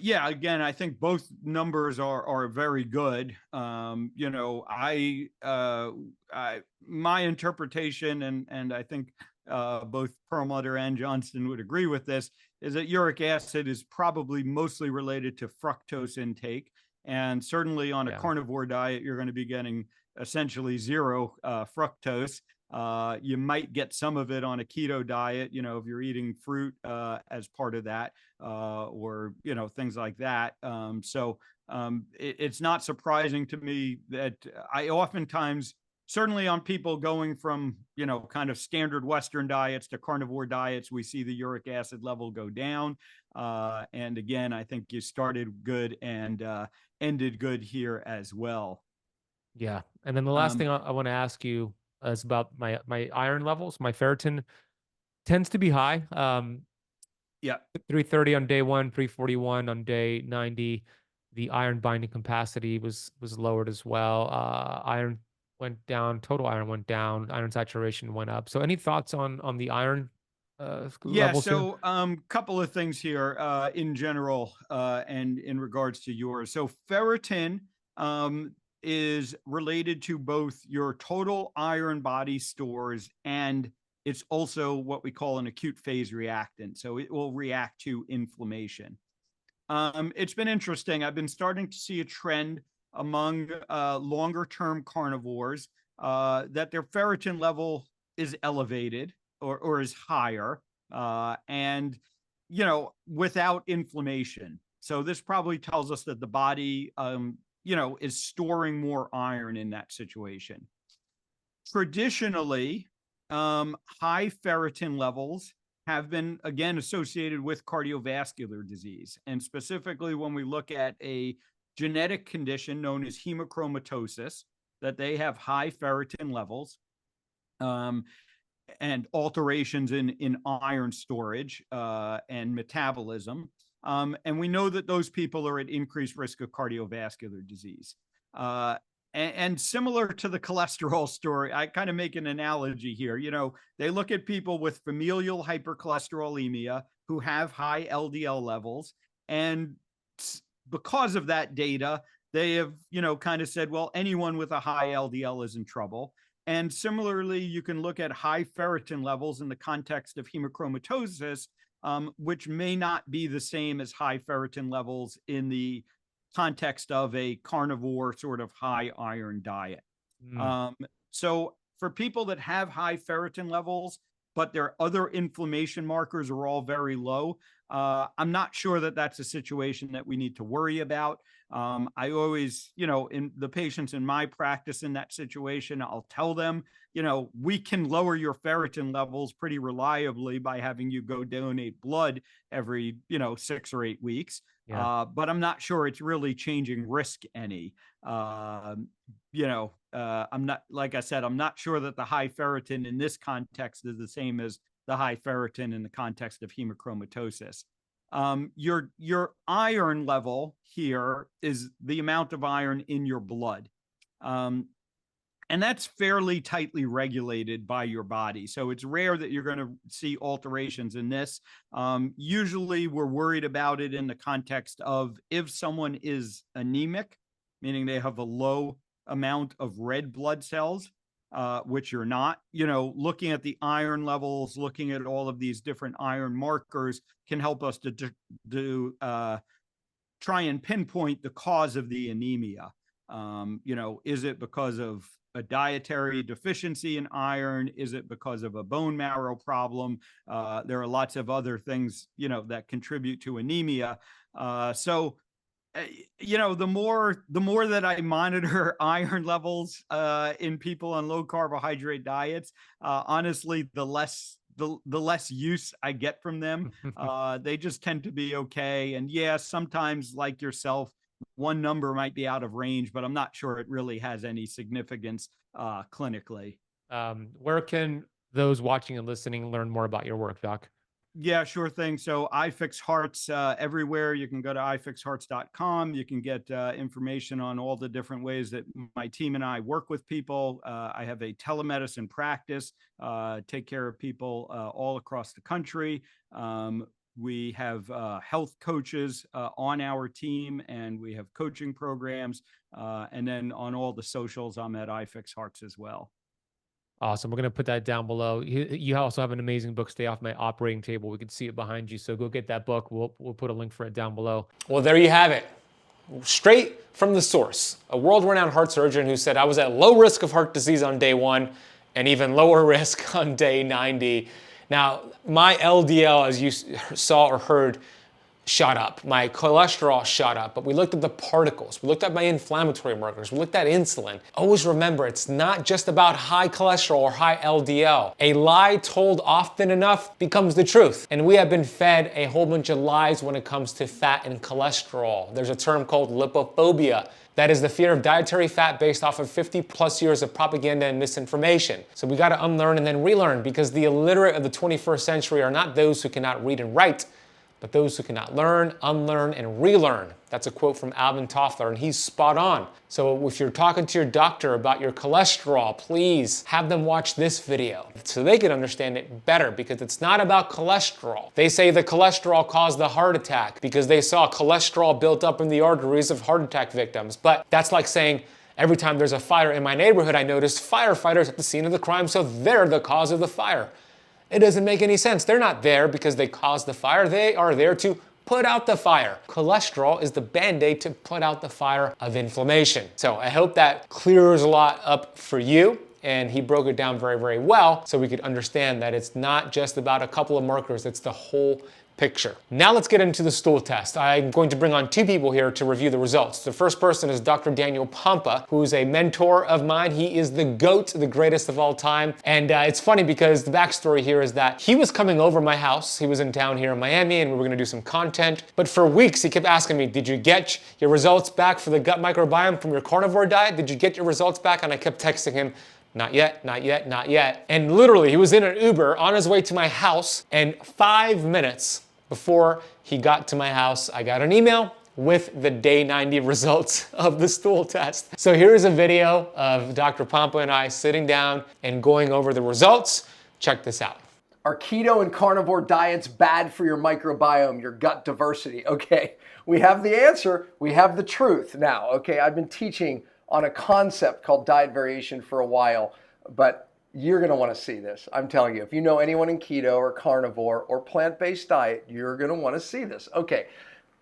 Yeah, again, I think both numbers are very good. You know, my interpretation, and I think both Perlmutter and Johnston would agree with this, is that uric acid is probably mostly related to fructose intake. And certainly on a carnivore diet, you're going to be getting essentially zero fructose. You might get some of it on a keto diet, you know, if you're eating fruit as part of that, or, you know, things like that. It's not surprising to me that I oftentimes, certainly on people going from, you know, kind of standard Western diets to carnivore diets, we see the uric acid level go down. And again, I think you started good and ended good here as well. Yeah. And then the last thing I want to ask you is about my iron levels. My ferritin tends to be high. 330 on day 1, 341 on day 90. The iron binding capacity was lowered as well. Iron went down, total iron went down, iron saturation went up. So any thoughts on the iron levels? So couple of things here in general and in regards to yours. So ferritin, is related to both your total iron body stores, and it's also what we call an acute phase reactant. So it will react to inflammation. It's been interesting. I've been starting to see a trend among longer-term carnivores that their ferritin level is elevated or is higher, and without inflammation. So this probably tells us that the body, is storing more iron in that situation. Traditionally, high ferritin levels have been, again, associated with cardiovascular disease. And specifically, when we look at a genetic condition known as 𝙎𝙬𝘽𝙎𝘶, that they have high ferritin levels, and alterations in iron storage and metabolism. And we know that those people are at increased risk of cardiovascular disease. And similar to the cholesterol story, I kind of make an analogy here. They look at people with familial hypercholesterolemia who have high LDL levels. And because of that data, they have, kind of said, well, anyone with a high LDL is in trouble. And similarly, you can look at high ferritin levels in the context of 𝙎𝙬𝘽𝙎𝘶, which may not be the same as high ferritin levels in the context of a carnivore sort of high iron diet. So for people that have high ferritin levels, but their other inflammation markers are all very low, I'm not sure that that's a situation that we need to worry about. I always, in the patients in my practice in that situation, I'll tell them, we can lower your ferritin levels pretty reliably by having you go donate blood every, 6 or 8 weeks. Yeah. But I'm not sure it's really changing risk any. I'm not, like I said, I'm not sure that the high ferritin in this context is the same as the high ferritin in the context of 𝙎𝙬𝘽𝙎𝘶. Your iron level here is the amount of iron in your blood. And that's fairly tightly regulated by your body. So it's rare that you're going to see alterations in this. Usually we're worried about it in the context of if someone is anemic, meaning they have a low amount of red blood cells, which you're not. Looking at the iron levels, looking at all of these different iron markers can help us to try and pinpoint the cause of the anemia. Is it because of a dietary deficiency in iron? Is it because of a bone marrow problem? There are lots of other things, that contribute to anemia. The more that I monitor iron levels in people on low carbohydrate diets, honestly, the less use I get from them. They just tend to be okay. And yeah, sometimes, like yourself, one number might be out of range, but I'm not sure it really has any significance clinically. Where can those watching and listening learn more about your work, Doc? Yeah, sure thing. So 𝙈𝙬�Ｈearts everywhere. You can go to 𝙈𝙬�Հearts.com. You can get information on all the different ways that my team and I work with people. I have a telemedicine practice, take care of people all across the country. We have health coaches on our team, and we have coaching programs. And then on all the socials, I'm at 𝙈𝙬�Հearts as well. Awesome. We're going to put that down below. You also have an amazing book, Stay Off My Operating Table. We can see it behind you. So go get that book. We'll put a link for it down below. Well, there you have it. Straight from the source. A world-renowned heart surgeon who said I was at low risk of heart disease on day 1 and even lower risk on day 90. Now, my LDL, as you saw or heard, shot up. My cholesterol shot up, but we looked at the particles. We looked at my inflammatory markers. We looked at insulin. Always remember, it's not just about high cholesterol or high LDL. A lie told often enough becomes the truth. And we have been fed a whole bunch of lies when it comes to fat and cholesterol. There's a term called lipophobia. That is the fear of dietary fat based off of 50+ years of propaganda and misinformation. So we got to unlearn and then relearn, because the illiterate of the 21st century are not those who cannot read and write, but those who cannot learn, unlearn, and relearn. That's a quote from Alvin Toffler, and he's spot on. So if you're talking to your doctor about your cholesterol, please have them watch this video so they can understand it better, because it's not about cholesterol. They say the cholesterol caused the heart attack because they saw cholesterol built up in the arteries of heart attack victims. But that's like saying Every time there's a fire in my neighborhood, I notice firefighters at the scene of the crime, so they're the cause of the fire. It doesn't make any sense. They're not there because they caused the fire. They are there to put out the fire. Cholesterol is the band-aid to put out the fire of inflammation. So I hope that clears a lot up for you. And he broke it down very, very well so we could understand that it's not just about a couple of markers, it's the whole picture. Now let's get into the stool test. I'm going to bring on two people here to review the results. The first person is Dr. Daniel Pompa, who's a mentor of mine. He is the GOAT, the greatest of all time. And it's funny because the backstory here is that he was coming over my house. He was in town here in Miami and we were gonna do some content. But for weeks, he kept asking me, did you get your results back for the gut microbiome from your carnivore diet? Did you get your results back? And I kept texting him, not yet, not yet, not yet. And literally, he was in an Uber on his way to my house, and 5 minutes before he got to my house, I got an email with the day 90 results of the stool test. So here's a video of Dr. Pompa and I sitting down and going over the results. Check this out. Are keto and carnivore diets bad for your microbiome, your gut diversity? Okay, we have the answer, we have the truth now. Okay, I've been teaching on a concept called diet variation for a while, but you're gonna wanna see this. I'm telling you, if you know anyone in keto or carnivore or plant-based diet, you're gonna wanna see this. Okay,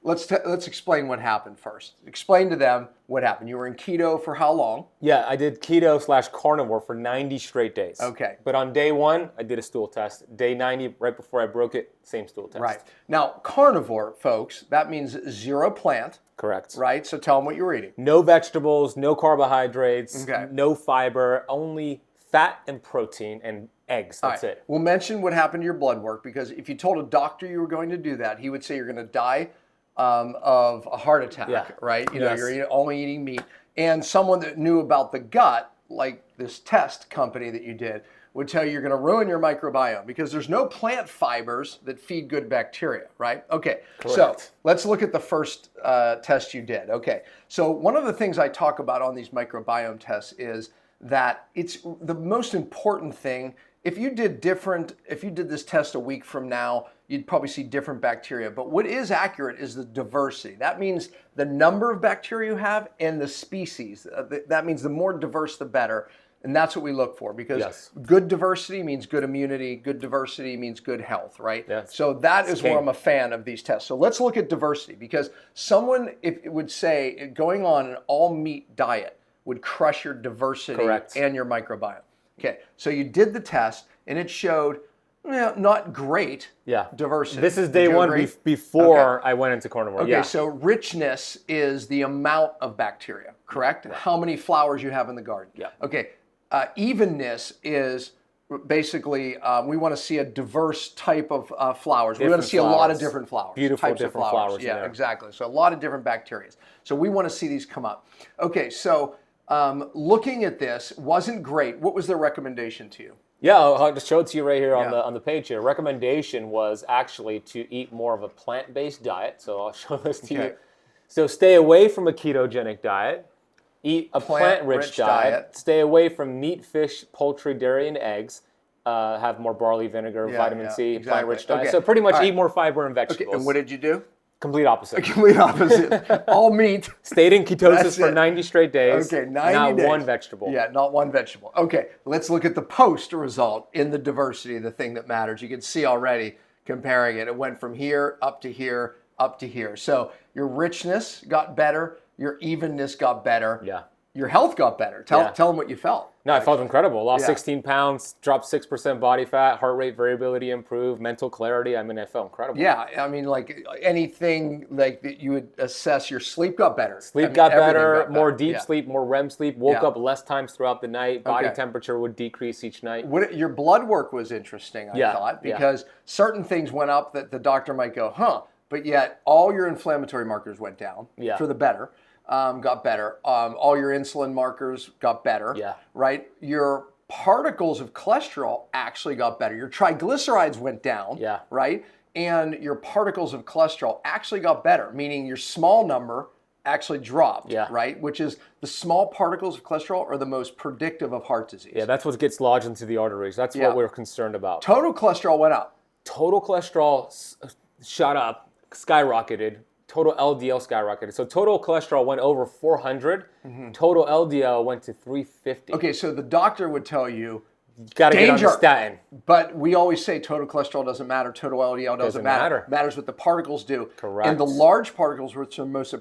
let's explain what happened first. Explain to them what happened. You were in keto for how long? Yeah, I did keto/carnivore for 90 straight days. Okay. But on day 1, I did a stool test. Day 90, right before I broke it, same stool test. Right. Now, carnivore, folks, that means 0 plant. Correct. Right, so tell them what you're eating. No vegetables, no carbohydrates, Okay. no fiber, only fat and protein and eggs. That's it. We'll mention what happened to your blood work, because if you told a doctor you were going to do that, he would say you're going to die of a heart attack, right? You know, you're only eating meat. And someone that knew about the gut, like this test company that you did, would tell you you're going to ruin your microbiome because there's no plant fibers that feed good bacteria, right? Okay, so let's look at the first test you did. Okay, so one of the things I talk about on these microbiome tests is that it's the most important thing. If you did this test a week from now, you'd probably see different bacteria. But what is accurate is the diversity. That means the number of bacteria you have and the species. That means the more diverse, the better. And that's what we look for, because good diversity means good immunity, good diversity means good health, right? Yes. So that is where I'm a fan of these tests. So let's look at diversity, because someone would say going on an all meat diet would crush your diversity and your microbiome. Okay, so you did the test and it showed not great diversity. This is day 1 before I went into carnivore. Okay, so richness is the amount of bacteria, correct? How many flowers you have in the garden. Okay, evenness is basically we want to see a diverse type of flowers. We want to see a lot of different flowers. Beautiful different flowers. Yeah, exactly. So a lot of different bacteria. So we want to see these come up. Okay, so looking at this wasn't great. What was their recommendation to you? Yeah, I'll just show it to you right here on the page here. Recommendation was actually to eat more of a plant-based diet. So I'll show this to you. So stay away from a ketogenic diet. Eat a plant-rich diet. Stay away from meat, fish, poultry, dairy, and eggs. Have more barley, vinegar, vitamin C, plant-rich diet. So pretty much eat more fiber and vegetables. Okay, and what did you do? Complete opposite. Complete opposite. All meat. Stayed in ketosis for 90 straight days. Okay, 90 days. Not one vegetable. Yeah, not one vegetable. Okay, let's look at the post result in the diversity, the thing that matters. You can see already comparing it. It went from here, up to here, up to here. So your richness got better. Your evenness got better. Yeah. Your health got better. Tell them what you felt. No, I felt incredible. Lost 16 pounds, dropped 6% body fat, heart rate variability improved, mental clarity. I mean, I felt incredible. Yeah, I mean, like anything like that you would assess, your sleep got better. Sleep got better, more deep sleep, more REM sleep, woke up less times throughout the night, body temperature would decrease each night. Your blood work was interesting, I thought, because certain things went up that the doctor might go, but yet all your inflammatory markers went down for the better. Got better. All your insulin markers got better. Right? Your particles of cholesterol actually got better. Your triglycerides went down. Right? And your particles of cholesterol actually got better, meaning your small number actually dropped. Right? Which is the small particles of cholesterol are the most predictive of heart disease. Yeah, that's what gets lodged into the arteries. That's what we're concerned about. Total cholesterol went up. Total cholesterol shot up, skyrocketed. total LDL skyrocketed. So total cholesterol went over 400. Total LDL went to 350. Okay, so the doctor would tell you, You got to get on danger. the statin. But we always say total cholesterol doesn't matter, total LDL doesn't matter. Matters what the particles do. Correct. And the large particles, which are most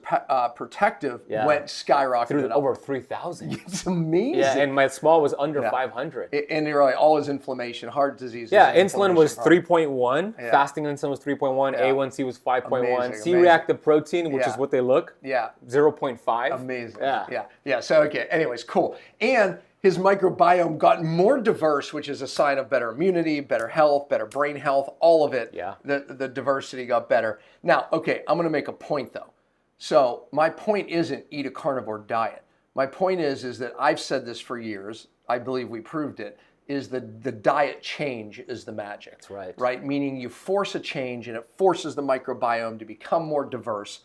protective, went skyrocketed up. Over 3,000. It's amazing. Yeah, and my small was under 500. And you're like, all is inflammation, heart disease. Yeah, insulin was 3.1. Fasting insulin was 3.1. A1C was 5.1. C-reactive protein, which is what they look, 0.5. Amazing. Yeah. So, okay, anyways, cool. And his microbiome got more diverse, which is a sign of better immunity, better health, better brain health, all of it. Yeah. The diversity got better. Now, okay, I'm going to make a point, though. So my point isn't eat a carnivore diet. My point is that I've said this for years. I believe we proved it, is the diet change is the magic. That's right. Right? Meaning you force a change, and it forces the microbiome to become more diverse,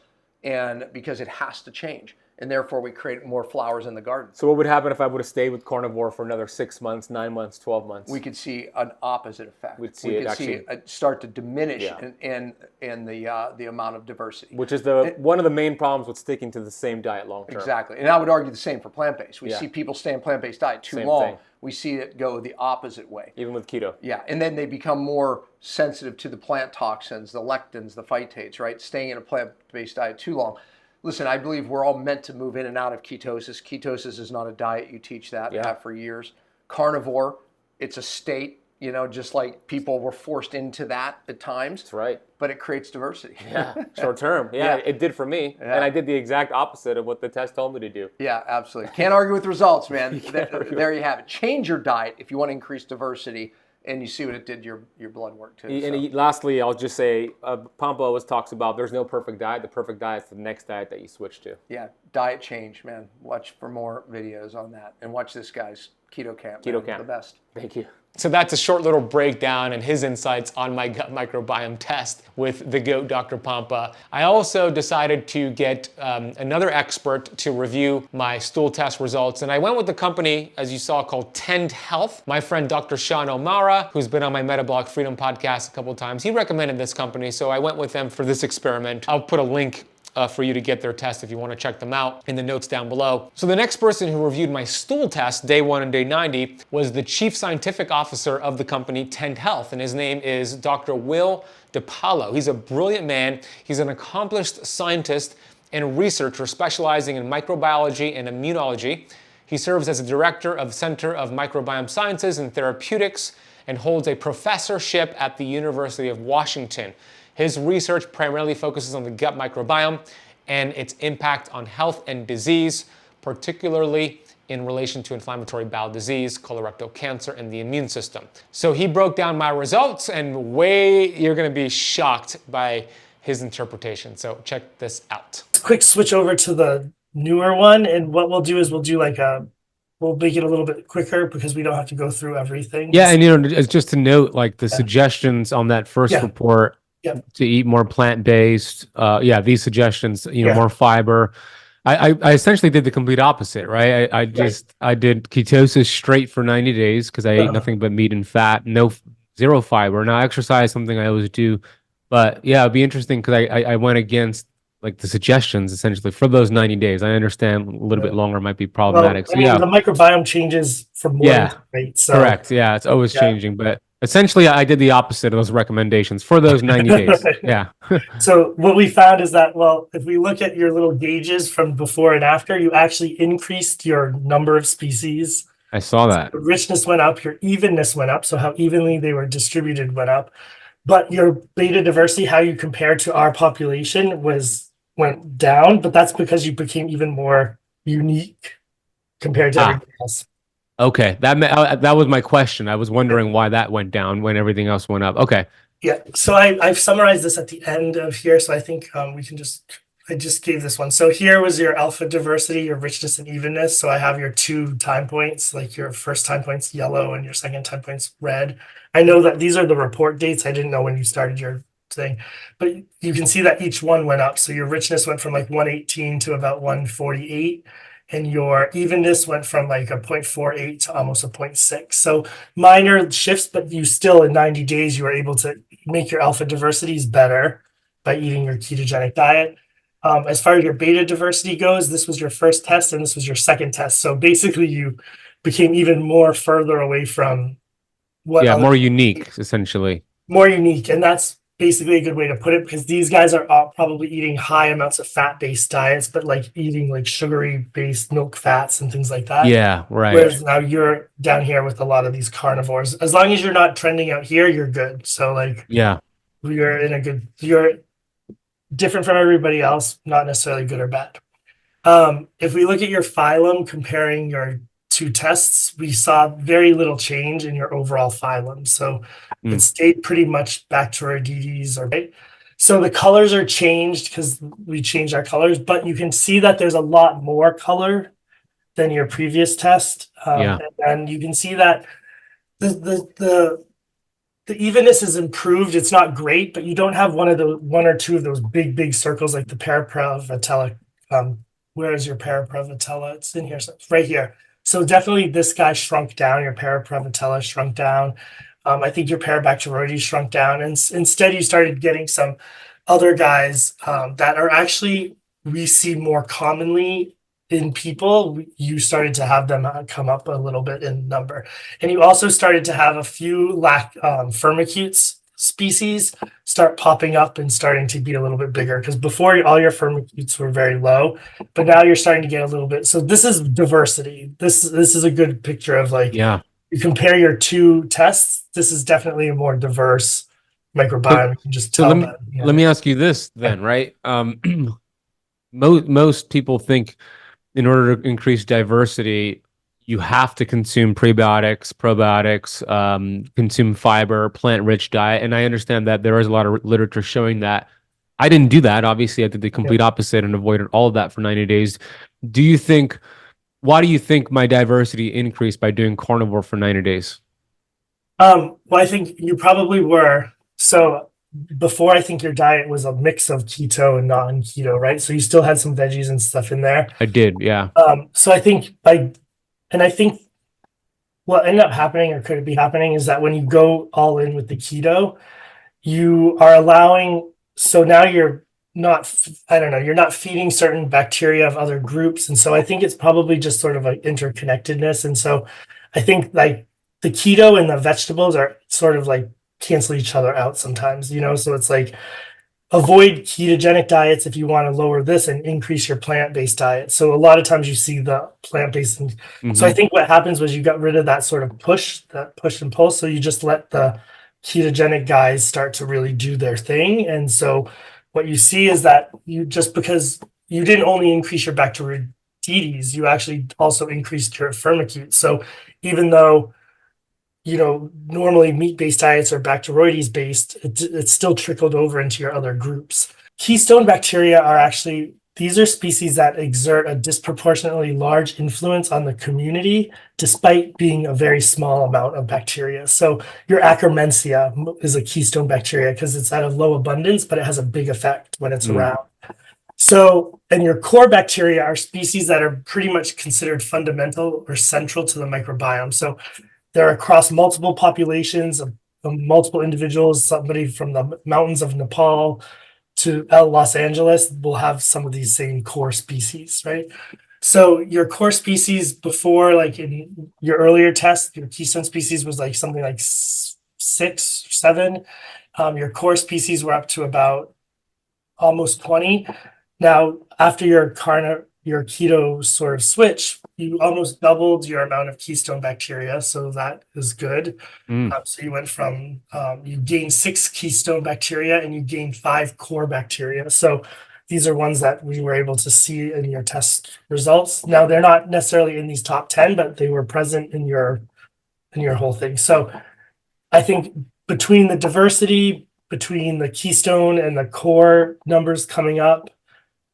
and because it has to change. And therefore we create more flowers in the garden. So what would happen if I would have stayed with carnivore for another 6 months, 9 months, 12 months? We could see an opposite effect. We could see it start to diminish in the amount of diversity. Which is one of the main problems with sticking to the same diet long term. Exactly. And I would argue the same for plant-based. We see people stay in plant-based diet too long. We see it go the opposite way. Even with keto. Yeah, and then they become more sensitive to the plant toxins, the lectins, the phytates, right? Staying in a plant-based diet too long. Listen, I believe we're all meant to move in and out of ketosis. Ketosis is not a diet. You teach that, have for years. Carnivore, it's a state, just like people were forced into that at times. That's right. But it creates diversity. Yeah, short term. Yeah, it did for me. Yeah. And I did the exact opposite of what the test told me to do. Yeah, absolutely. Can't argue with results, man. There you have it. Change your diet if you want to increase diversity. And you see what it did your blood work too. And lastly, I'll just say, Pompa always talks about there's no perfect diet. The perfect diet is the next diet that you switch to. Yeah, diet change, man. Watch for more videos on that. And watch this guy's Keto Camp. Keto Camp. The best. Thank you. So that's a short little breakdown and his insights on my gut microbiome test with the GOAT, Dr. Pompa. I also decided to get another expert to review my stool test results. And I went with the company, as you saw, called Tend Health. My friend, Dr. Sean O'Mara, who's been on my Metabolic Freedom podcast a couple of times, he recommended this company. So I went with them for this experiment. I'll put a link for you to get their test if you want to check them out in the notes down below. So the next person who reviewed my stool test, day 1 and day 90, was the chief scientific officer of the company Tend Health, and his name is Dr. Will DiPaolo. He's a brilliant man. He's an accomplished scientist and researcher specializing in microbiology and immunology. He serves as a director of the Center of Microbiome Sciences and Therapeutics and holds a professorship at the University of Washington. His research primarily focuses on the gut microbiome and its impact on health and disease, particularly in relation to inflammatory bowel disease, colorectal cancer, and the immune system. So he broke down my results, and you're gonna be shocked by his interpretation. So check this out. Quick switch over to the newer one, and what we'll do is we'll make it a little bit quicker because we don't have to go through everything. Yeah, and just to note, like the suggestions on that first report, to eat more plant-based, these suggestions, more fiber. I essentially did the complete opposite, right? I did ketosis straight for 90 days because I ate nothing but meat and fat, zero fiber. Now exercise, something I always do, but yeah, it'd be interesting because I went against like the suggestions essentially for those 90 days. I understand a little bit longer might be problematic. Well, the microbiome changes from morning to night. So. Correct. Yeah, it's always changing, but essentially, I did the opposite of those recommendations for those 90 days. Yeah. So what we found is that, if we look at your little gauges from before and after, you actually increased your number of species. I saw that. Your richness went up, your evenness went up. So how evenly they were distributed went up. But your beta diversity, how you compare to our population, went down. But that's because you became even more unique compared to everything else. Okay, that was my question. I was wondering why that went down when everything else went up. Okay. Yeah, so I've summarized this at the end of here, so I think we can I just gave this one. So here was your alpha diversity, your richness and evenness. So I have your 2 time points, like your first time point's yellow and your second time point's red. I know that these are the report dates. I didn't know when you started your thing, but you can see that each one went up. So your richness went from like 118 to about 148. And your evenness went from like a 0.48 to almost a 0.6. So minor shifts, but you still in 90 days, you were able to make your alpha diversities better by eating your ketogenic diet. As far as your beta diversity goes, this was your first test and this was your second test. So basically you became even more further away from what Yeah, other more people- unique, essentially. more unique. And that's basically a good way to put it, because these guys are probably eating high amounts of fat-based diets, but like eating like sugary-based milk fats and things like that. Yeah, right. Whereas now you're down here with a lot of these carnivores. As long as you're not trending out here, you're good. So like Yeah. you're different from everybody else, not necessarily good or bad. If we look at your phylum comparing your two tests, we saw very little change in your overall phylum. So it stayed pretty much Bacteroidetes, right? So the colors are changed because we changed our colors, but you can see that there's a lot more color than your previous test. And you can see that the evenness is improved. It's not great, but you don't have one or two of those big circles like the parapravatella. Where is your parapravatella? It's in here, so it's right here. So definitely this guy shrunk down. Your parapravatella shrunk down. I think your Parabacteroides shrunk down, and instead you started getting some other guys that are actually we see more commonly in people. You started to have them come up a little bit in number, and you also started to have a few firmicutes species start popping up and starting to be a little bit bigger, because before all your firmicutes were very low, but now you're starting to get a little bit. So this is diversity. This is a good picture of like, Yeah. you compare your two tests, this is definitely a more diverse microbiome. You can just tell that. Let me ask you this then, right? Most people think in order to increase diversity, you have to consume prebiotics, probiotics, consume fiber, plant-rich diet. And I understand that there is a lot of literature showing that. I didn't do that. Obviously, I did the complete opposite and avoided all of that for 90 days. Why do you think my diversity increased by doing carnivore for 90 days? Well, I think you probably were. So before, I think your diet was a mix of keto and non-keto, right? So you still had some veggies and stuff in there. I did, yeah. So I think I think what ended up happening, or could it be happening, is that when you go all in with the keto, you are allowing, so now you're not, you're not feeding certain bacteria of other groups. And so I think it's probably just sort of like interconnectedness. And so I think like the keto and the vegetables are sort of like cancel each other out sometimes, so it's like avoid ketogenic diets if you want to lower this and increase your plant-based diet. So a lot of times you see the plant-based. So I think what happens was you got rid of that sort of push and pull. So you just let the ketogenic guys start to really do their thing. And so what you see is that because you didn't only increase your Bacteroidetes, you actually also increased your firmicutes. So even though normally meat-based diets are Bacteroides based, it's still trickled over into your other groups. Keystone bacteria these are species that exert a disproportionately large influence on the community, despite being a very small amount of bacteria. So your Akkermansia is a keystone bacteria because it's at a low abundance, but it has a big effect when it's around. So, and your core bacteria are species that are pretty much considered fundamental or central to the microbiome. So they're across multiple populations of multiple individuals. Somebody from the mountains of Nepal to Los Angeles will have some of these same core species, right? So your core species before, like in your earlier test, your keystone species was like something like 6 or 7. Your core species were up to about almost 20. Now, after your keto sort of switch, you almost doubled your amount of keystone bacteria, so that is good. So you went from you gained 6 keystone bacteria and you gained 5 core bacteria. So these are ones that we were able to see in your test results. Now they're not necessarily in these top 10, but they were present in your whole thing. So I think between the diversity, between the keystone and the core numbers coming up,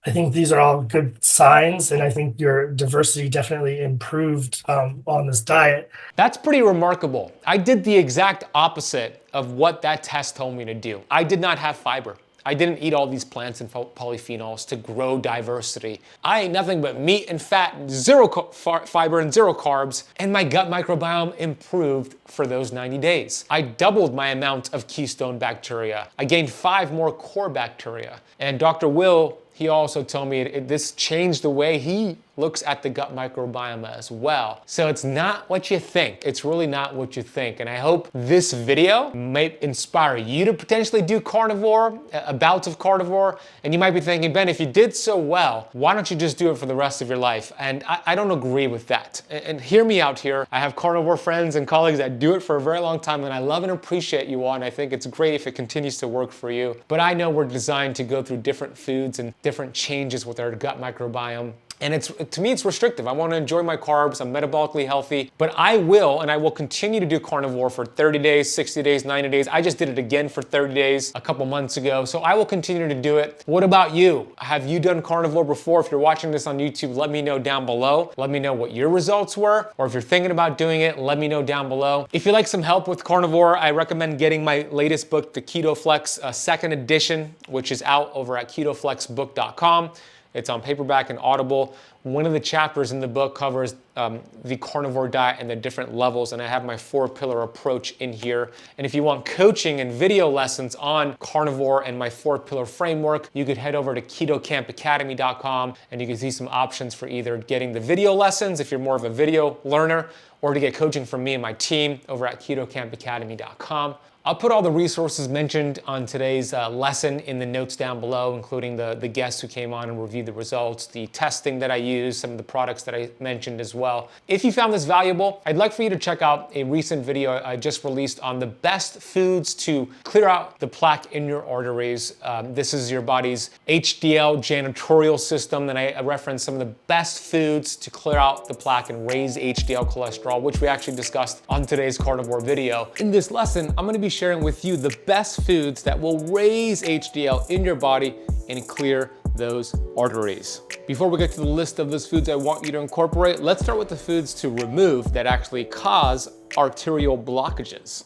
I think these are all good signs, and I think your diversity definitely improved on this diet. That's pretty remarkable. I did the exact opposite of what that test told me to do. I did not have fiber. I didn't eat all these plants and polyphenols to grow diversity. I ate nothing but meat and fat, zero fiber and zero carbs, and my gut microbiome improved for those 90 days. I doubled my amount of keystone bacteria. I gained 5 more core bacteria. And Dr. Will, he also told me this changed the way he looks at the gut microbiome as well. So it's not what you think. It's really not what you think. And I hope this video might inspire you to potentially do carnivore, a bout of carnivore. And you might be thinking, Ben, if you did so well, why don't you just do it for the rest of your life? And I don't agree with that. And hear me out here. I have carnivore friends and colleagues that do it for a very long time, and I love and appreciate you all, and I think it's great if it continues to work for you. But I know we're designed to go through different foods and different changes with our gut microbiome. And to me, it's restrictive. I want to enjoy my carbs. I'm metabolically healthy, but I will continue to do carnivore for 30 days, 60 days, 90 days. I just did it again for 30 days a couple months ago. So I will continue to do it. What about you? Have you done carnivore before? If you're watching this on YouTube, let me know down below. Let me know what your results were, or if you're thinking about doing it, let me know down below. If you'd like some help with carnivore, I recommend getting my latest book, The Keto Flex, second edition, which is out over at ketoflexbook.com. It's on paperback and Audible. One of the chapters in the book covers the carnivore diet and the different levels, and I have my 4-pillar approach in here. And if you want coaching and video lessons on carnivore and my 4-pillar framework, you could head over to 𝙃𝙀𝘼𝑃Academy.com, and you can see some options for either getting the video lessons if you're more of a video learner, or to get coaching from me and my team over at 𝙃𝙀𝘼𝑃Academy.com. I'll put all the resources mentioned on today's lesson in the notes down below, including the guests who came on and reviewed the results, the testing that I used, some of the products that I mentioned as well. If you found this valuable, I'd like for you to check out a recent video I just released on the best foods to clear out the plaque in your arteries. This is your body's HDL janitorial system, and I referenced some of the best foods to clear out the plaque and raise HDL cholesterol, which we actually discussed on today's carnivore video. In this lesson, I'm gonna be sharing with you the best foods that will raise HDL in your body and clear those arteries. Before we get to the list of those foods I want you to incorporate, let's start with the foods to remove that actually cause arterial blockages.